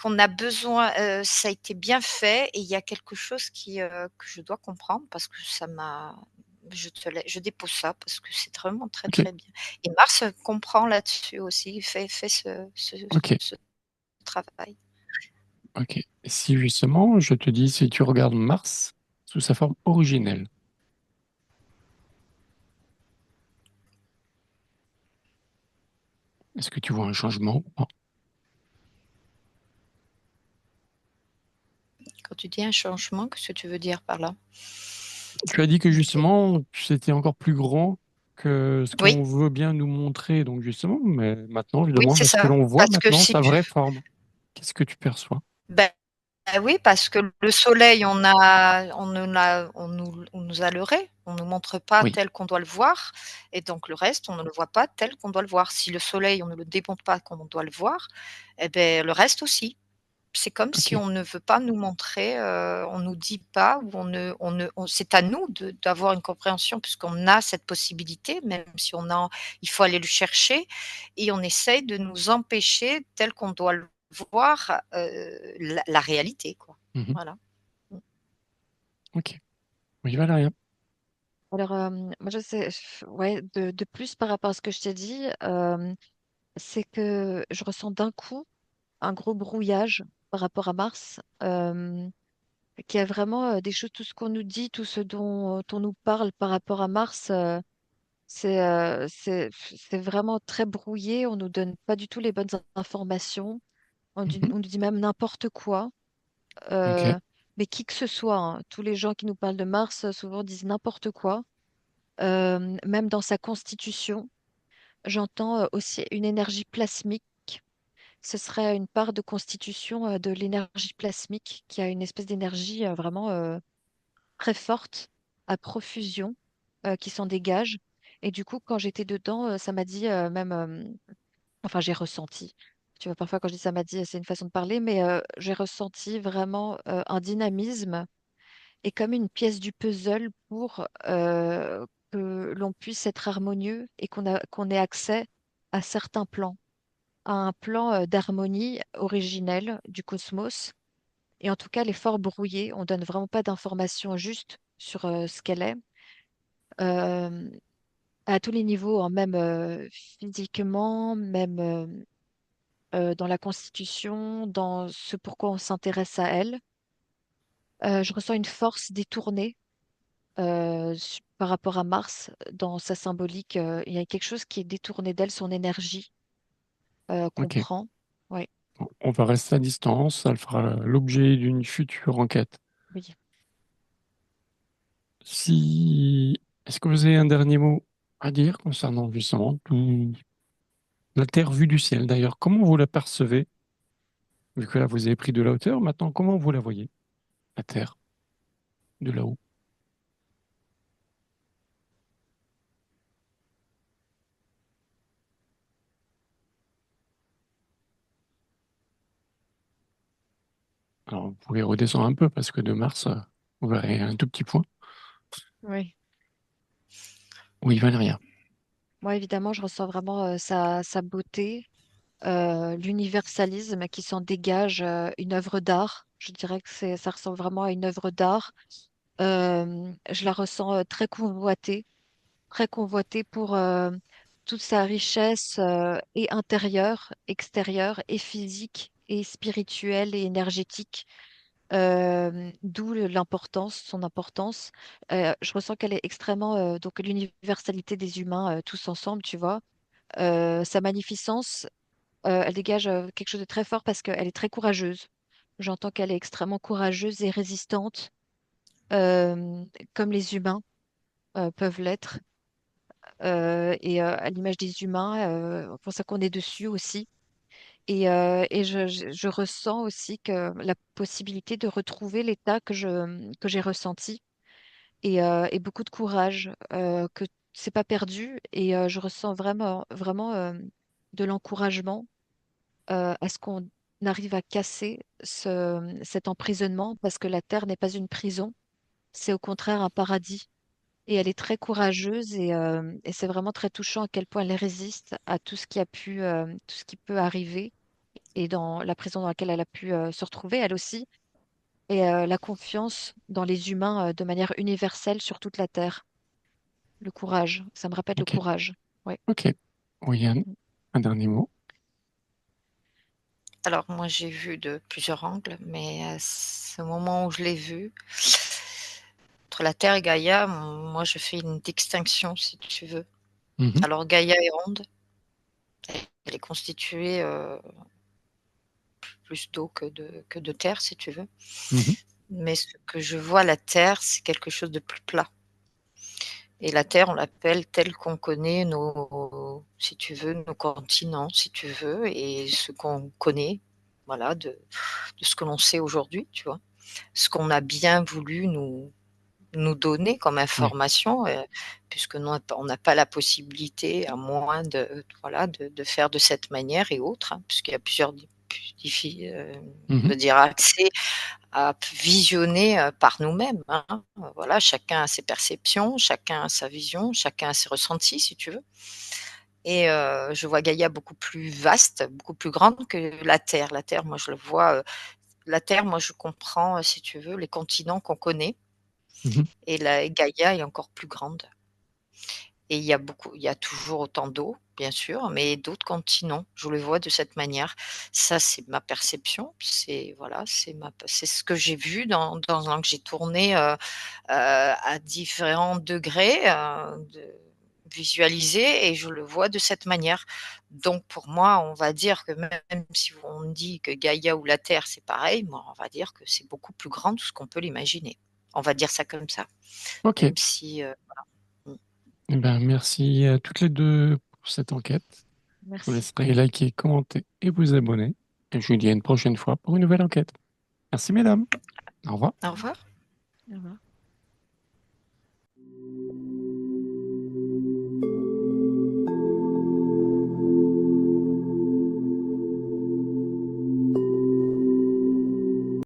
qu'on a besoin, ça a été bien fait et il y a quelque chose que je dois comprendre parce que je dépose ça parce que c'est vraiment très, Ok, très bien et Mars comprend là-dessus aussi, fait ok, ce travail. ok. Et si justement, je te dis, si tu regardes Mars sous sa forme originelle, est-ce que tu vois un changement ou pas? Quand tu dis un changement, qu'est-ce que tu veux dire par là? Tu as dit que C'est justement, c'était encore plus grand que ce Oui, qu'on veut bien nous montrer. Donc justement, mais maintenant, je oui, demande, c'est est-ce que ça. l'on voit Parce que maintenant si sa tu vraie forme? Qu'est-ce que tu perçois? ben oui, parce que le soleil, on nous a leurrés. On nous montre pas Oui, tel qu'on doit le voir et donc le reste, on ne le voit pas tel qu'on doit le voir. Si le soleil, on ne le démontre pas comme on doit le voir, et beh, le reste aussi. C'est comme si ok, on ne veut pas nous montrer, on nous dit pas ou on ne on c'est à nous d'avoir une compréhension puisqu'on a cette possibilité, même si il faut aller le chercher et on essaye de nous empêcher tel qu'on doit le voir, la réalité quoi. mhm, Voilà. Mmh. ok. Oui, Valérie. Alors, moi, je sais, ouais, de plus par rapport à ce que je t'ai dit, c'est que je ressens d'un coup un gros brouillage par rapport à Mars, qu'il y a vraiment des choses, tout ce qu'on nous dit, tout ce dont on nous parle par rapport à Mars, c'est vraiment très brouillé. On nous donne pas du tout les bonnes informations. Mhm. On nous dit même n'importe quoi. Ok. Euh, mais qui que ce soit, hein, tous les gens qui nous parlent de Mars souvent disent n'importe quoi. Même dans sa constitution, j'entends aussi une énergie plasmique. Ce serait une part de constitution de l'énergie plasmique qui a une espèce d'énergie vraiment très forte à profusion qui s'en dégage. Et du coup, quand j'étais dedans, ça m'a dit même, enfin j'ai ressenti. Tu vois, parfois quand je dis ça m'a dit, c'est une façon de parler, mais j'ai ressenti vraiment un dynamisme et comme une pièce du puzzle pour que l'on puisse être harmonieux et qu'on ait accès à certains plans, à un plan d'harmonie originelle du cosmos. Et en tout cas, elle est fort brouillée. On donne vraiment pas d'informations justes sur ce qu'elle est. Euh, à tous les niveaux, hein, même physiquement, même dans la constitution, dans ce pourquoi on s'intéresse à elle. Je ressens une force détournée par rapport à Mars, dans sa symbolique, il y a quelque chose qui est détourné d'elle, son énergie qu'on Ok. prend. Oui, Bon, on va rester à distance. Ça fera l'objet d'une future enquête. oui. Si... Est-ce que vous avez un dernier mot à dire concernant justement la Terre vue du ciel d'ailleurs? Comment vous la percevez? Vu que là, vous avez pris de la hauteur, maintenant, comment vous la voyez, la Terre, de là-haut? Alors, vous pouvez redescendre un peu parce que de Mars, vous verrez un tout petit point. Oui. Oui, Valéria. Moi, évidemment, je ressens vraiment sa beauté, l'universalisme qui s'en dégage, une œuvre d'art. Je dirais que ça ressemble vraiment à une œuvre d'art. Je la ressens très convoitée pour toute sa richesse et intérieure, extérieure, et physique, et spirituelle, et énergétique. D'où l'importance, son importance. Je ressens qu'elle est extrêmement, donc l'universalité des humains tous ensemble, tu vois. Sa magnificence, elle dégage quelque chose de très fort parce qu'elle est très courageuse. J'entends qu'elle est extrêmement courageuse et résistante, euh, comme les humains peuvent l'être. Et à l'image des humains, c'est pour ça qu'on est dessus aussi. Et je ressens aussi que la possibilité de retrouver l'état que j'ai ressenti et beaucoup de courage, que c'est pas perdu. Et je ressens vraiment, vraiment de l'encouragement à ce qu'on arrive à casser cet emprisonnement parce que la Terre n'est pas une prison, c'est au contraire un paradis. Et elle est très courageuse et c'est vraiment très touchant à quel point elle résiste à tout ce qui a pu, tout ce qui peut arriver et dans la prison dans laquelle elle a pu se retrouver, elle aussi, et la confiance dans les humains de manière universelle sur toute la Terre. Le courage, ça me rappelle le Ok. courage. Ouais. Ok. Oui, un dernier mot. Alors moi j'ai vu de plusieurs angles, mais à ce moment où je l'ai vu, entre la Terre et Gaïa, moi je fais une distinction si tu veux. Mhm. Alors Gaïa est ronde, elle est constituée plus d'eau que de terre si tu veux. Mhm. Mais ce que je vois, la Terre, c'est quelque chose de plus plat. Et la Terre, on l'appelle telle qu'on connaît nos, si tu veux, nos continents, si tu veux, et ce qu'on connaît, voilà, de ce que l'on sait aujourd'hui, tu vois. Ce qu'on a bien voulu nous donner comme Oui. information, puisque nous, on n'a pas la possibilité, à moins voilà, de faire de cette manière et autres, hein, puisqu'il y a plusieurs, Mhm. de dire accès à visionner par nous-mêmes, hein. Voilà, chacun a ses perceptions, chacun a sa vision, chacun a ses ressentis, si tu veux. Et je vois Gaïa beaucoup plus vaste, beaucoup plus grande que la Terre. La Terre, moi, je le vois. La Terre, moi, je comprends, si tu veux, les continents qu'on connaît. Mhm. Et la Gaïa est encore plus grande. Et il y a toujours autant d'eau, bien sûr, mais d'autres continents. Je le vois de cette manière. Ça, c'est ma perception. C'est voilà, c'est ce que j'ai vu dans que j'ai tourné, à différents degrés, de visualiser et je le vois de cette manière. Donc pour moi, on va dire que même si on me dit que Gaïa ou la Terre, c'est pareil, moi, on va dire que c'est beaucoup plus grand de ce qu'on peut l'imaginer. On va dire ça comme ça, Ok. même si, mmh. Eh ben, merci à toutes les deux pour cette enquête. Je vous Merci. laisserai liker, commenter et vous abonner. Et je vous dis à une prochaine fois pour une nouvelle enquête. Merci, mesdames. Au revoir. Au revoir. Au revoir.